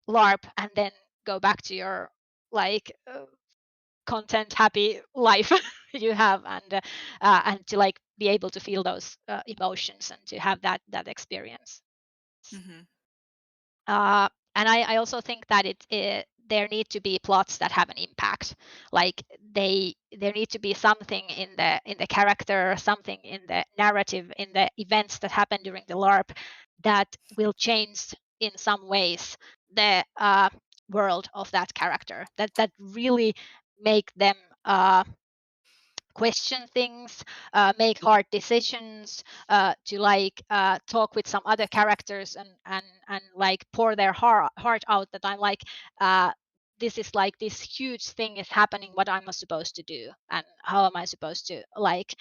LARP and then go back to your like content happy life you have, and to like be able to feel those emotions and to have that experience. And I also think that there need to be plots that have an impact. Like there need to be something in the character, something in the narrative, in the events that happen during the LARP that will change in some ways the world of that character that really make them question things, make hard decisions, to like talk with some other characters and like pour their heart out. That I'm like, this is like this huge thing is happening. What am I supposed to do, and how am I supposed to like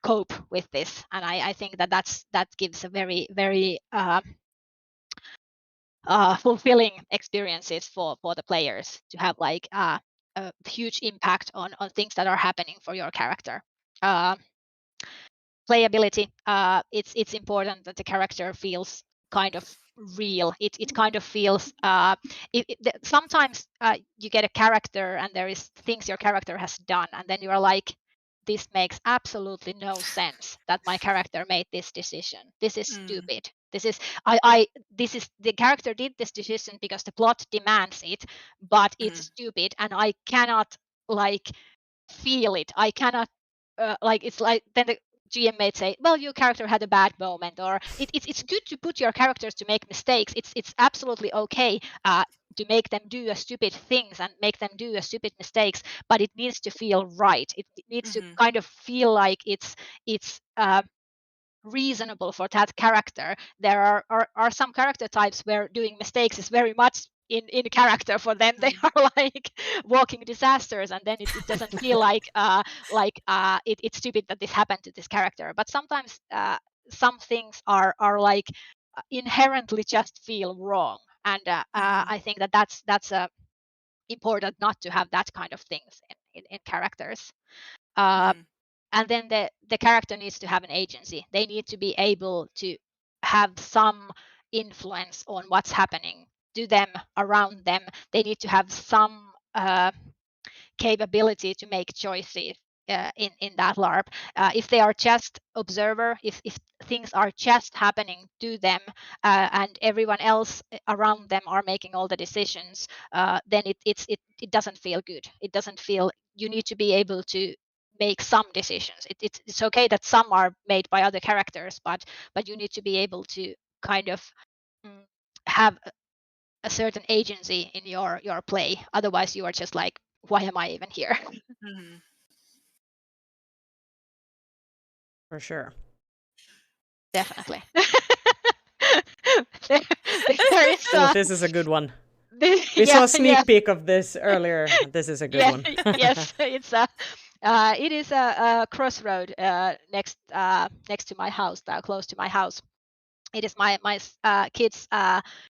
cope with this? And I think that gives a very very fulfilling experiences for the players to have like a huge impact on things that are happening for your character. Playability, it's important that the character feels kind of real. It kind of feels sometimes you get a character and there is things your character has done, and then you are like, this makes absolutely no sense that my character made this decision. This is stupid. This is this is the character did this decision because the plot demands it, but it's stupid and I cannot like feel it. I cannot like, it's like then the GM may say, well, your character had a bad moment, or it's good to put your characters to make mistakes. It's absolutely okay to make them do a stupid things and make them do a stupid mistakes, but it needs to feel right. It needs to kind of feel like it's reasonable for that character. There are some character types where doing mistakes is very much in character for them. They are like walking disasters, and then it doesn't feel like it's stupid that this happened to this character. But sometimes some things are like inherently just feel wrong, and I think that's important not to have that kind of things in characters. And then the character needs to have an agency. They need to be able to have some influence on what's happening to them, around them. They need to have some capability to make choices in that LARP. If they are just observer, if things are just happening to them and everyone else around them are making all the decisions, then it doesn't feel good. It doesn't feel. You need to be able to make some decisions. It's okay that some are made by other characters, but you need to be able to kind of have a certain agency in your play. Otherwise you are just like, why am I even here? For sure. Definitely. there is this is a good one. We saw a sneak peek of this earlier. This is a good one. Yes, it's it is a crossroad next to my house, close to my house. It is my kids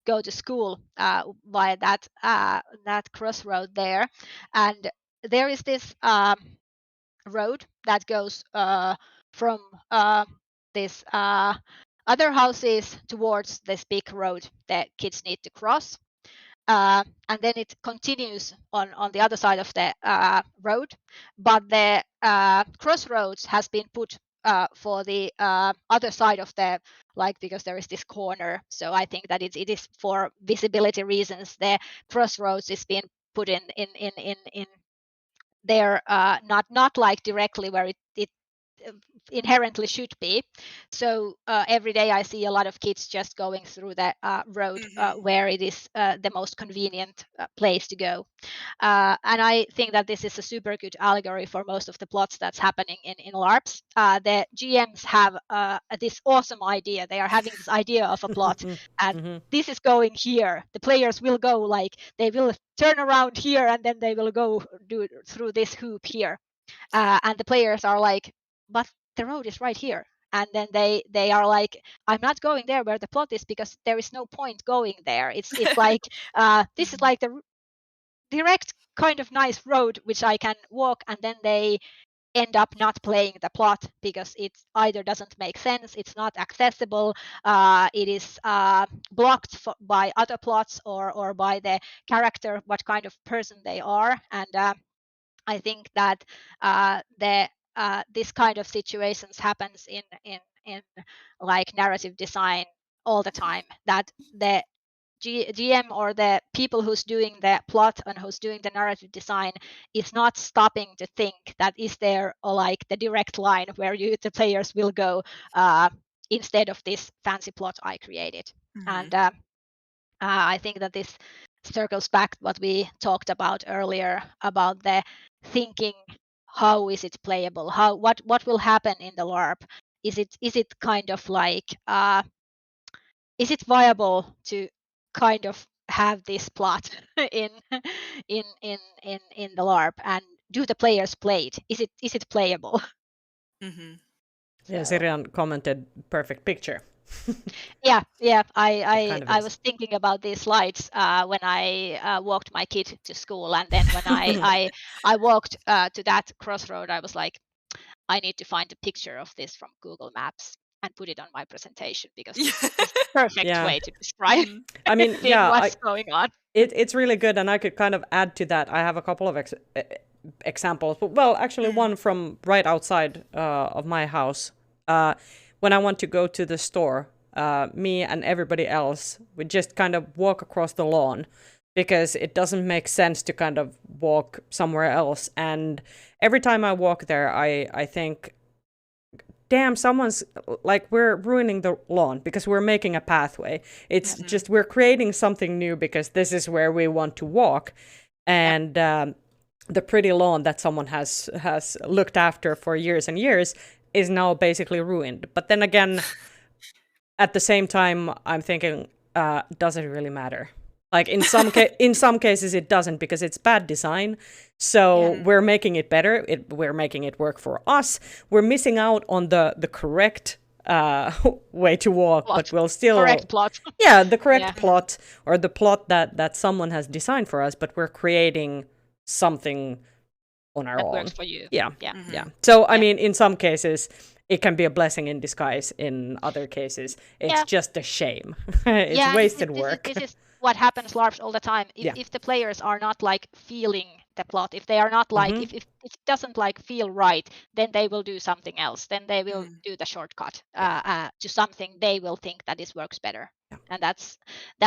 go to school by that crossroad there, and there is this road that goes from this other houses towards this big road that kids need to cross. And then it continues on the other side of the road, but the crossroads has been put for the other side of the, like, because there is this corner. So I think that it is for visibility reasons. The crossroads is being put in there, not like directly where it inherently should be. So every day I see a lot of kids just going through the road where it is the most convenient place to go. And I think that this is a super good allegory for most of the plots that's happening in LARPs. The GMs have this awesome idea. They are having this idea of a plot, and this is going here. The players will go, like, they will turn around here, and then they will go do through this hoop here. And the players are like, but the road is right here. And then they are like, I'm not going there where the plot is, because there is no point going there. It's like this is like the direct kind of nice road which I can walk, and then they end up not playing the plot because it either doesn't make sense, it's not accessible, it is blocked by other plots or by the character, what kind of person they are. And I think that this kind of situations happens in like narrative design all the time, that the GM or the people who's doing the plot and who's doing the narrative design is not stopping to think that is there, or like the direct line where the players will go instead of this fancy plot I created. And I think that this circles back what we talked about earlier about the thinking. How is it playable? What will happen in the LARP? Is it kind of like is it viable to kind of have this plot in in the LARP, and do the players play it? Is it playable? Mm-hmm. Yeah, So, Sirian commented perfect picture. yeah, kind of I is. was thinking about these slides when I walked my kid to school, and then when I walked to that crossroad, I was like, I need to find a picture of this from Google Maps and put it on my presentation, because this is the perfect Yeah. way to describe I mean, everything what's going on. It's really good, and I could kind of add to that. I have a couple of examples. Well, actually, one from right outside of my house. When I want to go to the store, me and everybody else would just kind of walk across the lawn, because it doesn't make sense to kind of walk somewhere else. And every time I walk there, I think, damn, someone's like, we're ruining the lawn because we're making a pathway. It's just, we're creating something new because this is where we want to walk. And the pretty lawn that someone has looked after for years and years is now basically ruined. But then again, at the same time, I'm thinking, does it really matter? Like in some in some cases it doesn't, because it's bad design. So we're making it better. We're making it work for us. We're missing out on the correct way to walk, Plot. but we'll still Correct plot. Yeah, the correct plot, or the plot that someone has designed for us, but we're creating something on our That own. works for you. Yeah. So I mean, in some cases it can be a blessing in disguise. In other cases, it's just a shame. It's wasted work. This is what happens LARPs all the time. If the players are not like feeling the plot, if they are not like, if it doesn't like feel right, then they will do something else. Then they will do the shortcut to something they will think that this works better. And that's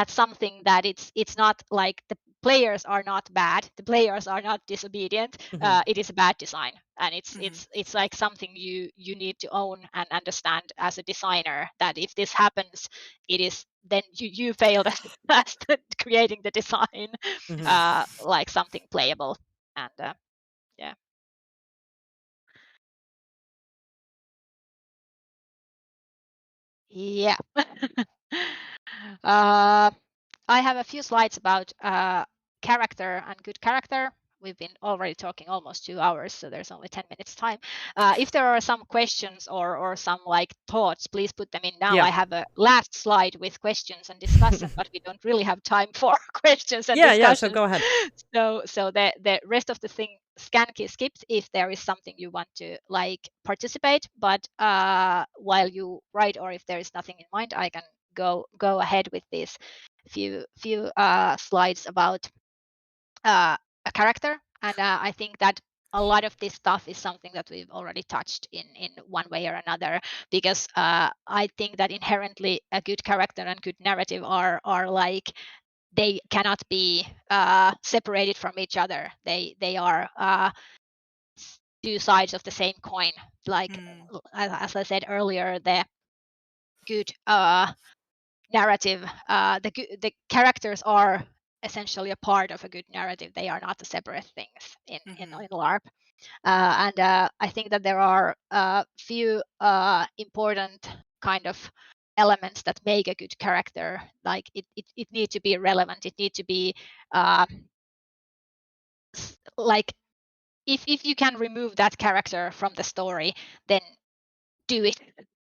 something that it's not like the players are not bad, the players are not disobedient. It is a bad design, and it's like something you need to own and understand as a designer, that if this happens, it is then you failed at creating the design like something playable. And yeah. I have a few slides about character and good character. We've been already talking almost 2 hours, so there's only 10 minutes time. If there are some questions or some like thoughts, please put them in now. I have a last slide with questions and discussion, but we don't really have time for questions and discussion. Yeah, so go ahead. So the rest of the thing can be skipped if there is something you want to like participate, but while you write, or if there is nothing in mind, I can go ahead with these few slides about a character. And I think that a lot of this stuff is something that we've already touched in one way or another, because I think that inherently a good character and good narrative are like, they cannot be separated from each other. They are two sides of the same coin. Like as I said earlier, the good narrative, the characters are essentially a part of a good narrative. They are not the separate things in LARP. And I think that there are a few important kind of elements that make a good character. Like it needs to be relevant. It needs to be like, if you can remove that character from the story, then do it.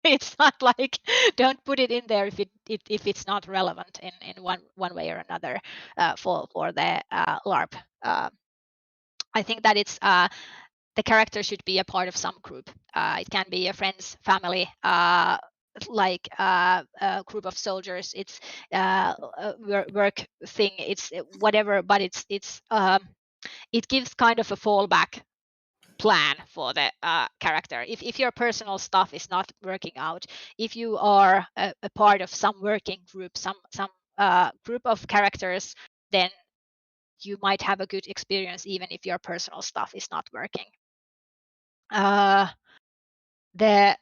It's not like, don't put it in there if it's not relevant in one way or another for the LARP. I think that it's the character should be a part of some group. It can be a friends, family, like a group of soldiers. It's a work thing. It's whatever, but it's it gives kind of a fallback plan for the character. If your personal stuff is not working out, if you are a part of some working group, some group of characters, then you might have a good experience even if your personal stuff is not working. The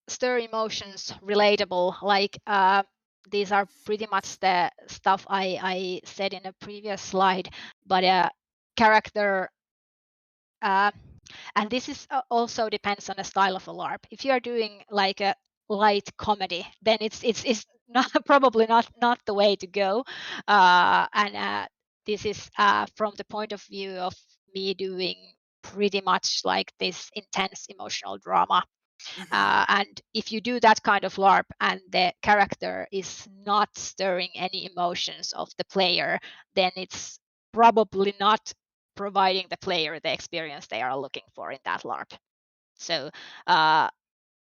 stir emotions, relatable, like these are pretty much the stuff I said in a previous slide, but character, and this is also depends on the style of a LARP. If you are doing like a light comedy, then it's not probably not the way to go. And this is from the point of view of me doing pretty much like this intense emotional drama. And if you do that kind of LARP and the character is not stirring any emotions of the player, then it's probably not providing the player the experience they are looking for in that LARP. So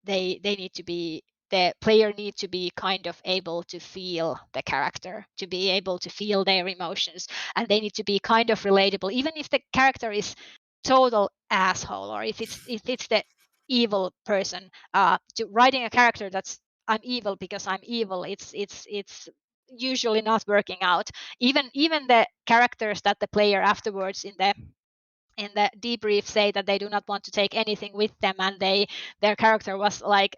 they need to be, the player need to be kind of able to feel the character, to be able to feel their emotions, and they need to be kind of relatable, even if the character is total asshole, or if it's the evil person. To writing a character that's I'm evil because I'm evil, it's usually not working out. Even the characters that the player afterwards in the debrief say that they do not want to take anything with them, and their character was like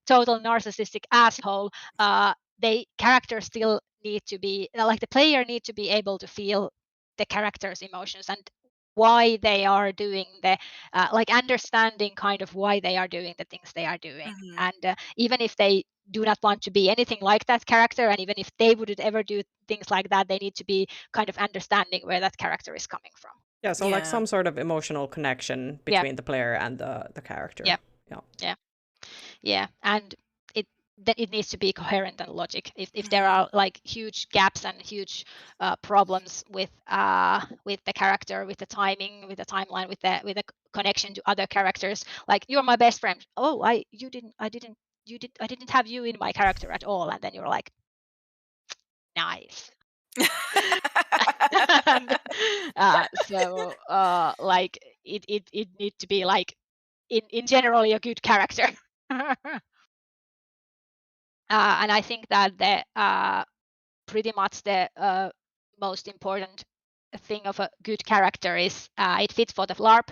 total narcissistic asshole. They characters still need to be like, the player need to be able to feel the character's emotions and why they are doing the like understanding kind of why they are doing the things they are doing. And even if they do not want to be anything like that character, and even if they wouldn't ever do things like that, they need to be kind of understanding where that character is coming from. Yeah, so like some sort of emotional connection between the player and the character. Yeah, and it needs to be coherent and logic. If there are like huge gaps and huge problems with the character, with the timing, with the timeline, with the connection to other characters, like you're my best friend. Oh, I didn't have you in my character at all, and then you're like, nice. So like it need to be like in generally a good character. And I think that the pretty much the most important thing of a good character is it fits for the LARP,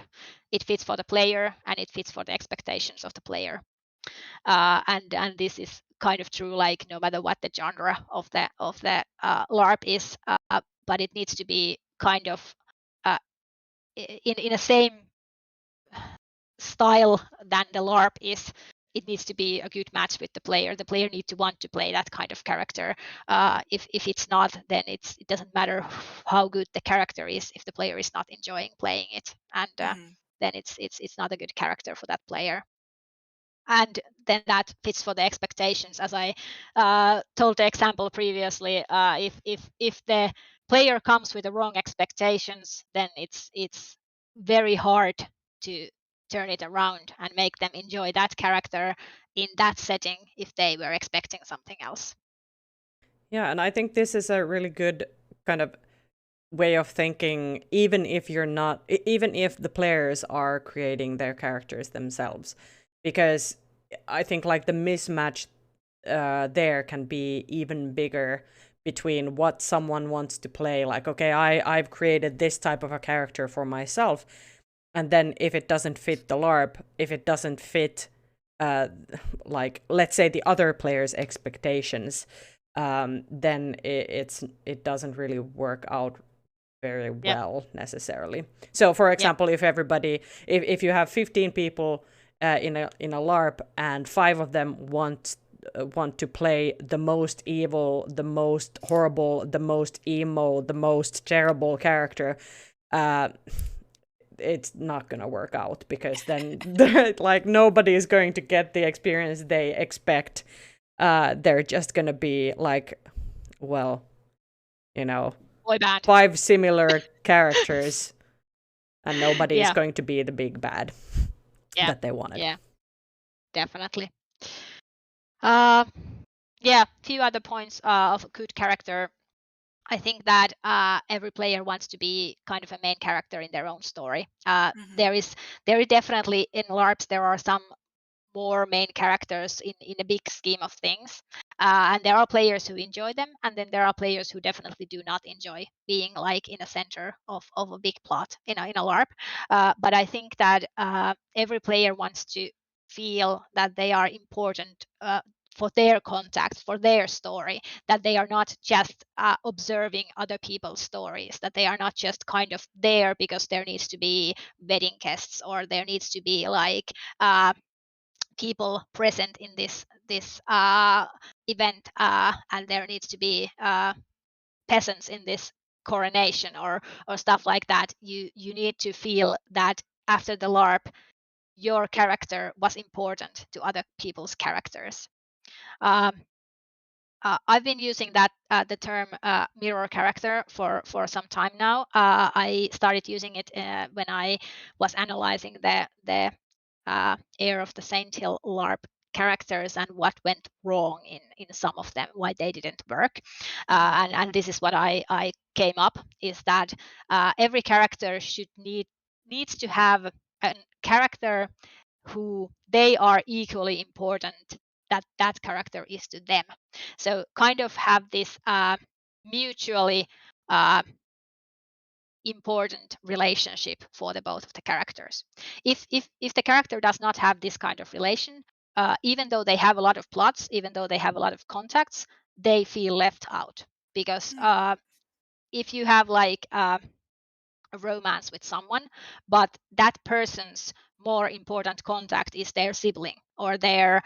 it fits for the player, and it fits for the expectations of the player. And this is kind of true, like no matter what the genre of the LARP is, but it needs to be kind of in a same style than the LARP is. It needs to be a good match with the player. The player needs to want to play that kind of character. If it's not, then it doesn't matter how good the character is if the player is not enjoying playing it, and then it's not a good character for that player. And then that fits for the expectations, as I told the example previously. If the player comes with the wrong expectations, then it's very hard to turn it around and make them enjoy that character in that setting if they were expecting something else. Yeah, and I think this is a really good kind of way of thinking, even if the players are creating their characters themselves, because I think like the mismatch there can be even bigger between what someone wants to play. Like, okay, I've created this type of a character for myself, and then if it doesn't fit the LARP, if it doesn't fit like let's say the other player's expectations, then it doesn't really work out very well necessarily. So for example, if you have 15 people in a LARP and 5 of them want to play the most evil, the most horrible, the most emo, the most terrible character, it's not gonna work out, because then like nobody is going to get the experience they expect. They're just gonna be like, well, boy band. 5 similar characters, and nobody is going to be the big bad that they wanted. Yeah, definitely. Few other points of a good character. I think that every player wants to be kind of a main character in their own story. There is definitely in LARPs there are some more main characters in a big scheme of things, and there are players who enjoy them, and then there are players who definitely do not enjoy being like in a center of a big plot in a LARP. But I think that every player wants to feel that they are important for their context, for their story, that they are not just observing other people's stories, that they are not just kind of there because there needs to be wedding guests, or there needs to be like people present in this event, and there needs to be peasants in this coronation, or stuff like that. You need to feel that after the LARP, your character was important to other people's characters. I've been using that the term mirror character for some time now. I started using it when I was analyzing the Heir of the Saint Hill LARP characters and what went wrong in some of them, why they didn't work. And this is what I came up, is that every character needs to have a character who they are equally important that character is to them. So kind of have this mutually important relationship for the both of the characters. If the character does not have this kind of relation, even though they have a lot of plots, even though they have a lot of contacts, they feel left out. Because if you have like a romance with someone, but that person's more important contact is their sibling or their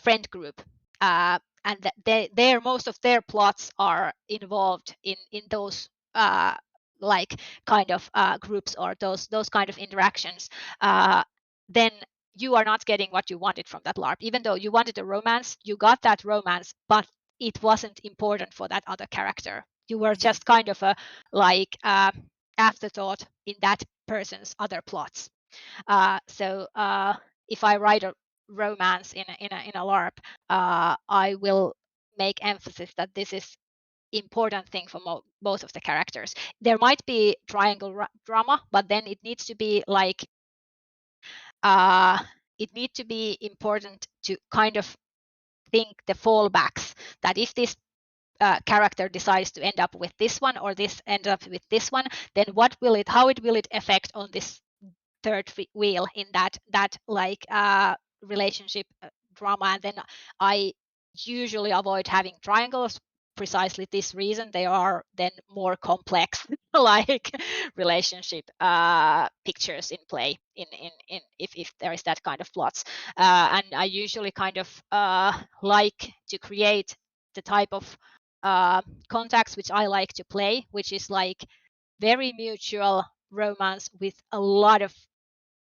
friend group, and their most of their plots are involved in those like kind of groups, or those kind of interactions, then you are not getting what you wanted from that LARP. Even though you wanted a romance, you got that romance, but it wasn't important for that other character. You were just kind of a like afterthought in that person's other plots. So if I write a romance in a LARP, I will make emphasis that this is important thing for both of the characters. There might be triangle drama, but then it needs to be like it needs to be important to kind of think the fallbacks, that if this character decides to end up with this one, or this end up with this one, then how it will it affect on this third wheel in that like relationship drama. And then I usually avoid having triangles, precisely this reason. They are then more complex like relationship pictures in play in if there is that kind of plots. And I usually kind of like to create the type of contacts which I like to play, which is like very mutual romance with a lot of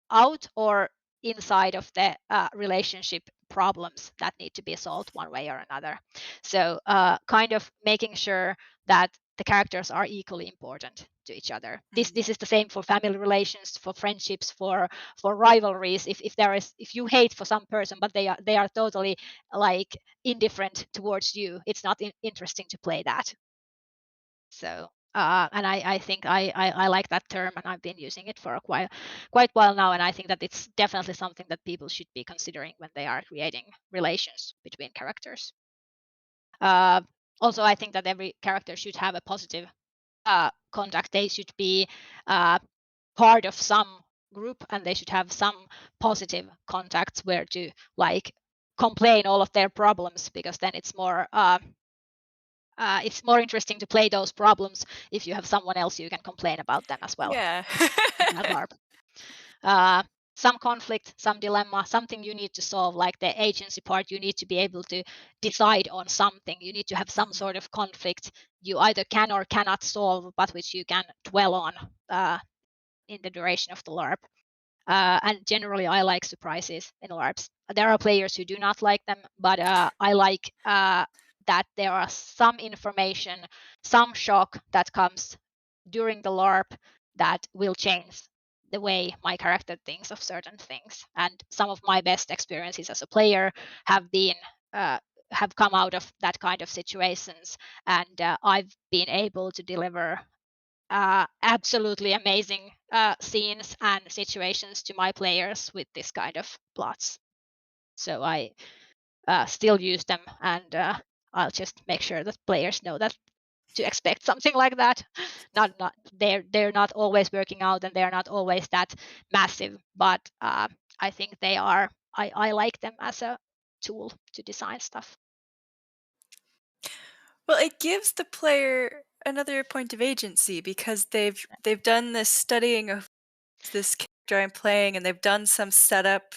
out or inside of the relationship problems that need to be solved one way or another. So kind of making sure that the characters are equally important to each other. This is the same for family relations, for friendships, for rivalries. If you hate for some person, but they are totally like indifferent towards you, it's not interesting to play that. So and I think I like that term, and I've been using it for a quite while now, and I think that it's definitely something that people should be considering when they are creating relations between characters. Also, I think that every character should have a positive contact. They should be part of some group, and they should have some positive contacts where to like complain all of their problems, because then it's more interesting to play those problems if you have someone else you can complain about them as well. Yeah. Some conflict, some dilemma, something you need to solve, like the agency part. You need to be able to decide on something. You need to have some sort of conflict you either can or cannot solve, but which you can dwell on in the duration of the LARP. And generally, I like surprises in LARPs. There are players who do not like them, but I like that there are some information, some shock that comes during the LARP that will change the way my character thinks of certain things. And some of my best experiences as a player have been have come out of that kind of situations, and I've been able to deliver absolutely amazing scenes and situations to my players with this kind of plots. So I still use them, and I'll just make sure that players know that to expect something like that. Not they're not always working out, and they're not always that massive, but I think they are. I like them as a tool to design stuff. Well, it gives the player another point of agency because they've done this studying of this character I'm playing, and they've done some setup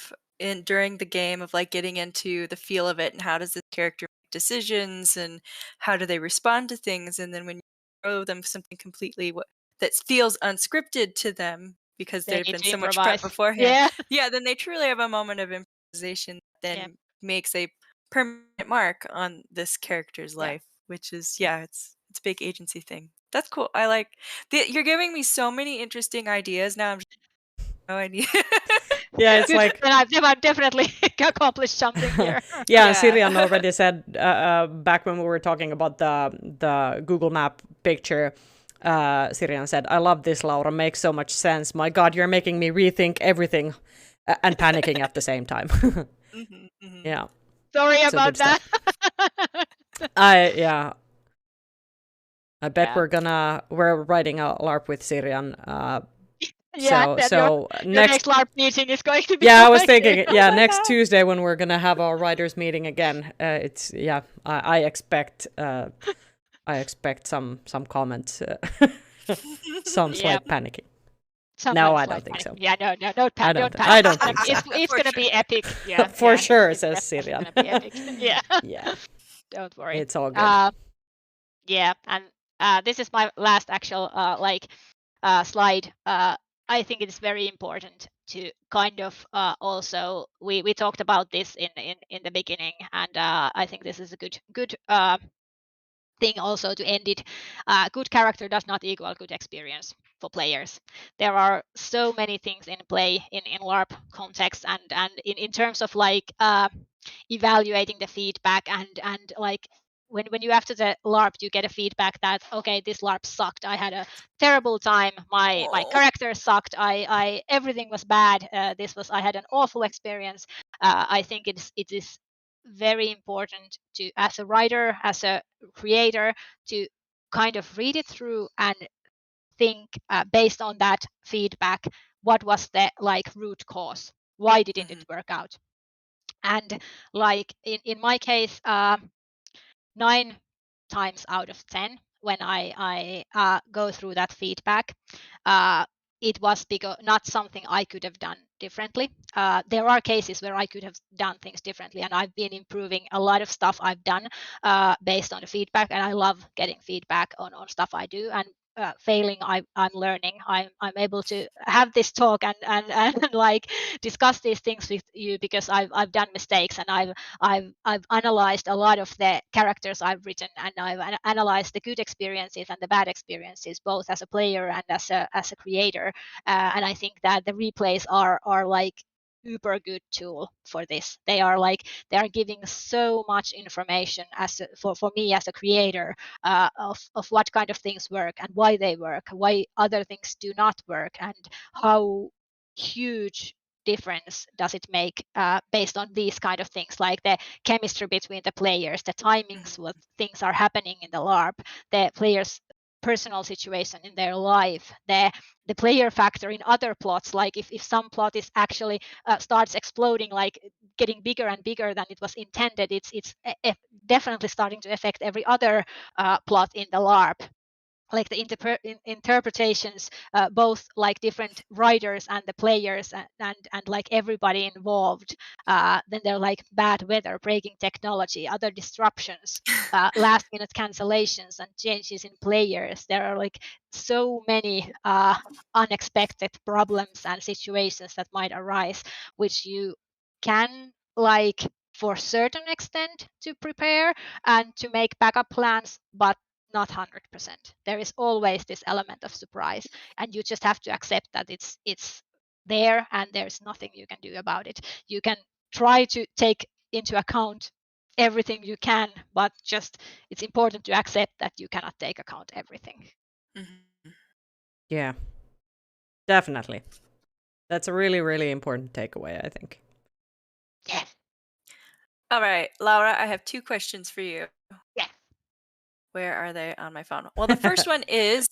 during the game of like getting into the feel of it and how does this character make decisions and how do they respond to things, and then when you throw them something completely that feels unscripted to them because They they've need been to so much prep improvise. beforehand. Yeah. Then they truly have a moment of improvisation that then makes a permanent mark on this character's life, which is it's a big agency thing. That's cool. I like you're giving me so many interesting ideas now. I'm just no idea. Yeah, it's Good. like And I've definitely accomplished something here. yeah, Sirian already said back when we were talking about the Google Map picture. Sirian said, "I love this, Laura. Makes so much sense. My God, you're making me rethink everything and panicking at the same time." Yeah. Sorry about that. I bet we're writing a LARP with Sirian. So your next LARP meeting is going to be. Yeah, I was thinking. Yeah, next Tuesday when we're gonna have our writers meeting again. I expect some comments, some slight panicking. No, I don't think so. Yeah, no, don't panic. I don't think so. It's gonna be epic. Yeah, for sure, says Sirian. It's gonna be epic. Yeah. Don't worry. It's all good. Yeah, and this is my last actual slide. I think it's very important to kind of also we talked about this in the beginning, and I think this is a good thing also to end it. Good character does not equal good experience for players. There are so many things in play in LARP context, and in terms of like evaluating the feedback and like when you after the LARP you get a feedback that okay, this LARP sucked, I had a terrible time, my character sucked, I everything was bad, I had an awful experience. I think it is very important to, as a writer, as a creator, to kind of read it through and think based on that feedback, what was the like root cause, why didn't it work out? And like in my case, 9 times out of 10 when I go through that feedback, it was because not something I could have done differently. There are cases where I could have done things differently, and I've been improving a lot of stuff I've done based on the feedback, and I love getting feedback on stuff I do. And failing, I'm learning. I'm able to have this talk and like discuss these things with you because I've done mistakes, and I've analyzed a lot of the characters I've written, and I've analyzed the good experiences and the bad experiences, both as a player and as a creator. And I think that the replays are like uber good tool for this. They are giving so much information for me as a creator of what kind of things work and why they work, why other things do not work, and how huge difference does it make based on these kind of things, like the chemistry between the players, the timings, what things are happening in the LARP, the players' personal situation in their life, the player factor in other plots, like if some plot is actually starts exploding, like getting bigger and bigger than it was intended, it's definitely starting to affect every other plot in the LARP. Like the interpretations, both like different writers and the players and like everybody involved. Then there are like bad weather, breaking technology, other disruptions, last minute cancellations and changes in players. There are like so many unexpected problems and situations that might arise, which you can like for certain extent to prepare and to make backup plans, but not 100%. There is always this element of surprise, and you just have to accept that it's there and there's nothing you can do about it. You can try to take into account everything you can, but just it's important to accept that you cannot take account everything. Yeah, definitely. That's a really, really important takeaway, I think. Yeah. All right, Laura, I have 2 questions for you. Yeah. Where are they on my phone? Well, the first one is,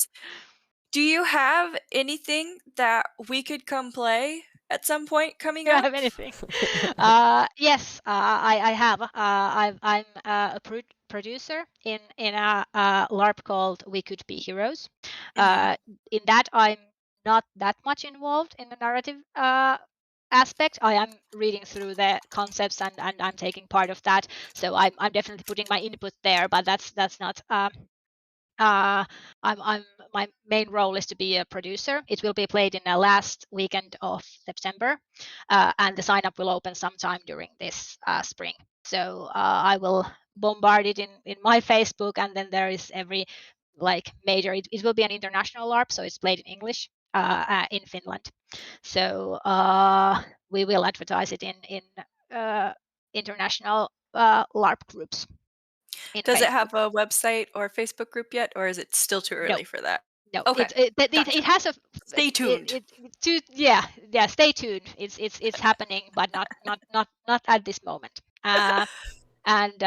do you have anything that we could come play at some point coming Do I up? have anything? Yes, I have. I'm a producer in a LARP called We Could Be Heroes. In that, I'm not that much involved in the narrative aspect. I am reading through the concepts and I'm taking part of that. So I'm definitely putting my input there, but that's not. I'm my main role is to be a producer. It will be played in the last weekend of September, and the sign up will open sometime during this spring. So I will bombard it in my Facebook, and then there is every like major. It will be an international LARP, so it's played in English in Finland. So we will advertise it in international LARP groups. Does it Facebook. have a website or Facebook group yet, or is it still too No, early for that? no, Okay, it has a stay tuned. yeah, stay tuned. It's happening, but not at this moment. And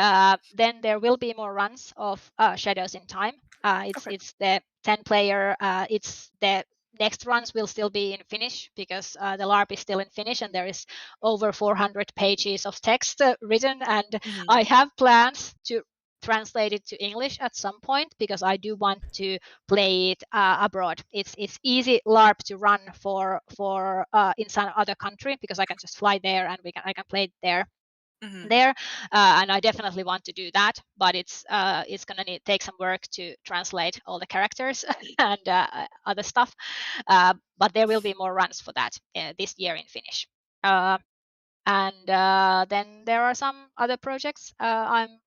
then there will be more runs of Shadows in Time. It's the 10-player. It's the next runs will still be in Finnish because the LARP is still in Finnish and there is over 400 pages of text written. And I have plans to translate it to English at some point because I do want to play it abroad. It's easy LARP to run for in some other country because I can just fly there and I can play it there there, and I definitely want to do that, but it's gonna take some work to translate all the characters and other stuff, but there will be more runs for that this year in Finnish. And then there are some other projects I'm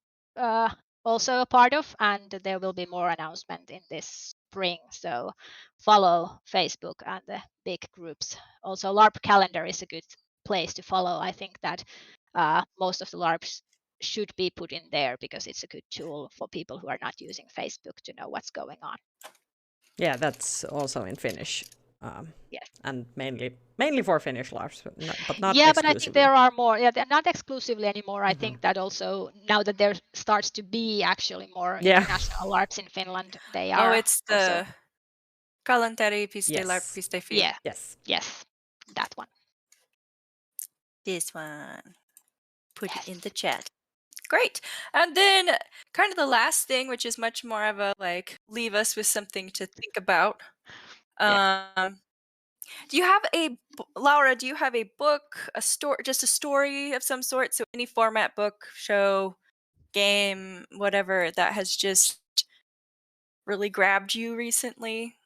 also a part of, and there will be more announcement in this spring, so follow Facebook and the big groups. Also LARP calendar is a good place to follow. I think that most of the LARPs should be put in there because it's a good tool for people who are not using Facebook to know what's going on. Yeah, that's also in Finnish. Yes. And mainly for Finnish LARPs, but not Yeah, but I think exclusively. there are more. Yeah, they're not exclusively anymore. I think that also now that there starts to be actually more international LARPs in Finland, they Oh, are it's also. the Kalanteri Piste Yes. LARP Piste Fi. Yeah. Yes. Yes. That one. This one. Put Yes. it in the chat. Great. And then kind of the last thing, which is much more of a like leave us with something to think about. Do you have Laura, do you have a book, a story, just a story of some sort? So any format, book, show, game, whatever, that has just really grabbed you recently?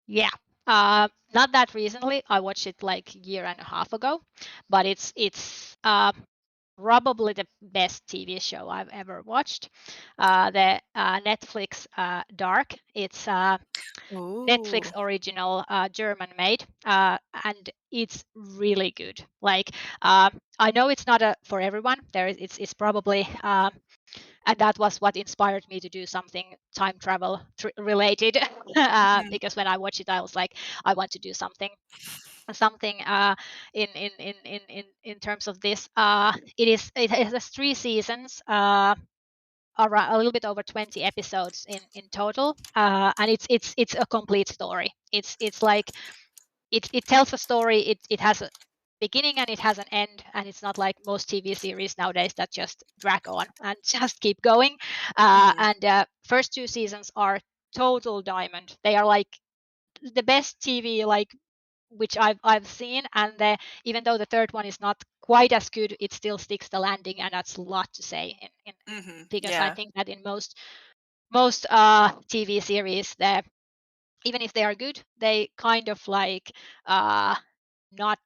Yeah. Not that recently. I watched it like a year and a half ago, but it's probably the best TV show I've ever watched. The Netflix Dark. It's Netflix original, German made, and it's really good. Like I know it's not for everyone. It's probably and that was what inspired me to do something time travel related because when I watched it I was like I want to do something in terms of this. It has 3 seasons, around a little bit over 20 episodes in total, and it's a complete story. It's like it tells a story. It has a beginning and it has an end, and it's not like most TV series nowadays that just drag on and just keep going. And first 2 seasons are total diamond. They are like the best TV like which I've seen, and even though the third one is not quite as good, it still sticks the landing, and that's a lot to say. Because I think that in most TV series, even if they are good, they kind of like not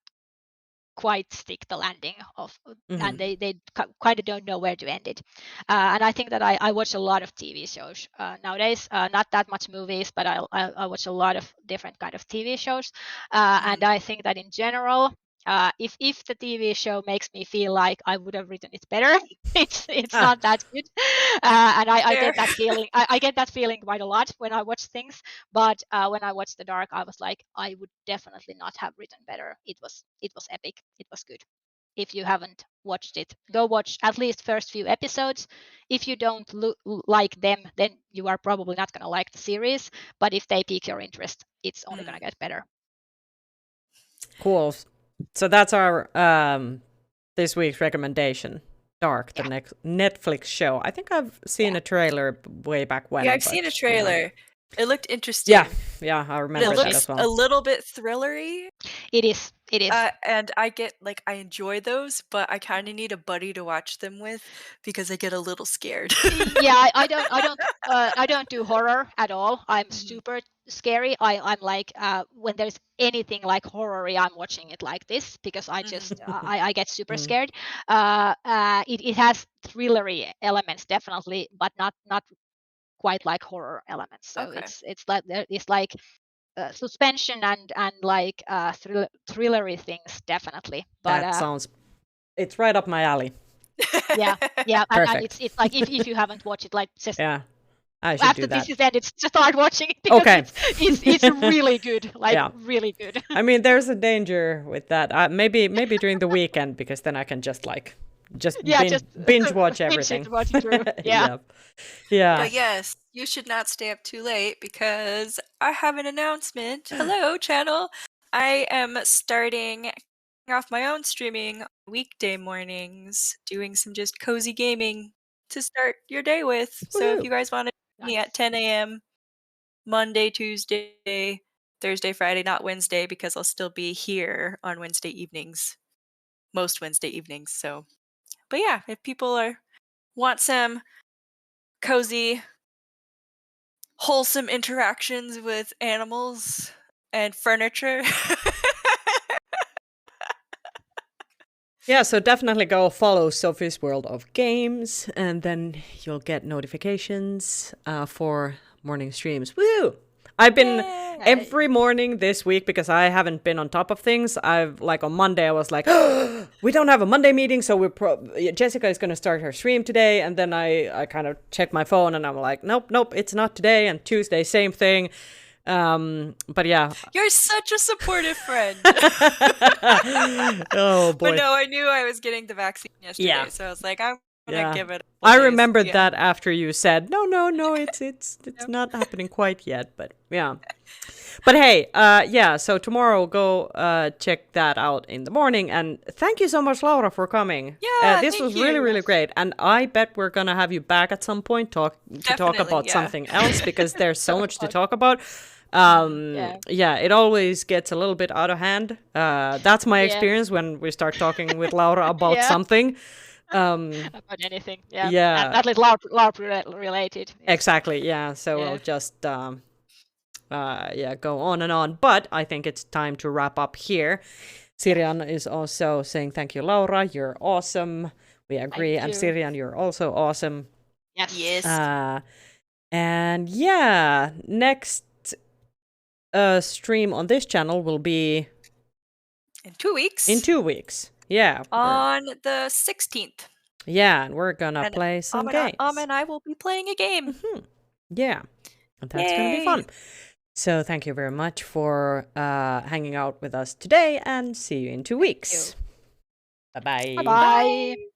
quite stick the landing of, and they kind of don't know where to end it. And I think that I watch a lot of TV shows nowadays, not that much movies, but I watch a lot of different kind of TV shows, and I think that in general, if the TV show makes me feel like I would have written it better, it's not that good, and I get that feeling. I get that feeling quite a lot when I watch things. But when I watched The Dark, I was like, I would definitely not have written better. It was epic. It was good. If you haven't watched it, go watch at least first few episodes. If you don't like them, then you are probably not going to like the series. But if they pique your interest, it's only going to get better. Cool. So that's our this week's recommendation. Dark, the next Netflix show. I think I've seen a trailer way back when. Yeah, I've seen a trailer. It looked interesting. Yeah, I remember that as well. A little bit thrillery. It is. And I enjoy those, but I kind of need a buddy to watch them with because I get a little scared. Yeah, I don't do horror at all. I'm super scary. I'm like when there's anything like horror-y, I'm watching it like this because I just I get super scared. It has thrillery elements definitely, but not quite like horror elements. So it's like suspension and like thrillery things definitely. But that sounds, it's right up my alley. Yeah, and it's like if you haven't watched it, like just I should after do that. this is ended, just start watching it because it's really good, like really good. I mean, there's a danger with that. Maybe during the weekend because then I can just binge watch everything. Watch it through. Yeah. But yes, you should not stay up too late because I have an announcement. Hello, channel. I am starting off my own streaming weekday mornings, doing some just cozy gaming to start your day with. So if you guys want to meet me at 10 a.m. Monday, Tuesday, Thursday, Friday, not Wednesday, because I'll still be here on Wednesday evenings, most Wednesday evenings. So, but yeah, if people want some cozy, wholesome interactions with animals and furniture. Yeah, so definitely go follow Sophie's World of Games, and then you'll get notifications for morning streams. Woo! I've been every morning this week because I haven't been on top of things. I've like on Monday I was like, oh, we don't have a Monday meeting, so Jessica is going to start her stream today, and then I kind of check my phone and I'm like, nope, it's not today. And Tuesday, same thing. But yeah, you're such a supportive friend. Oh boy! But no, I knew I was getting the vaccine yesterday, so I was like, I'm gonna give it. I remembered that after you said no, it's not happening quite yet, but yeah. But hey, so tomorrow go check that out in the morning, and thank you so much, Laura, for coming. Yeah, this was really great, and I bet we're gonna have you back at some point to talk about something else because there's so much to talk about. It always gets a little bit out of hand. That's my experience when we start talking with Laura about something. About anything, at least LARP related. Exactly, so we'll just go on and on, but I think it's time to wrap up here. Sirian is also saying thank you, Laura, you're awesome. We agree. And Sirian, you're also awesome. Yes. And next stream on this channel will be in 2 weeks. On the 16th. And we're gonna play some games. And I will be playing a game. And that's gonna be fun. So thank you very much for hanging out with us today, and see you in 2 weeks. Bye-bye. Bye-bye.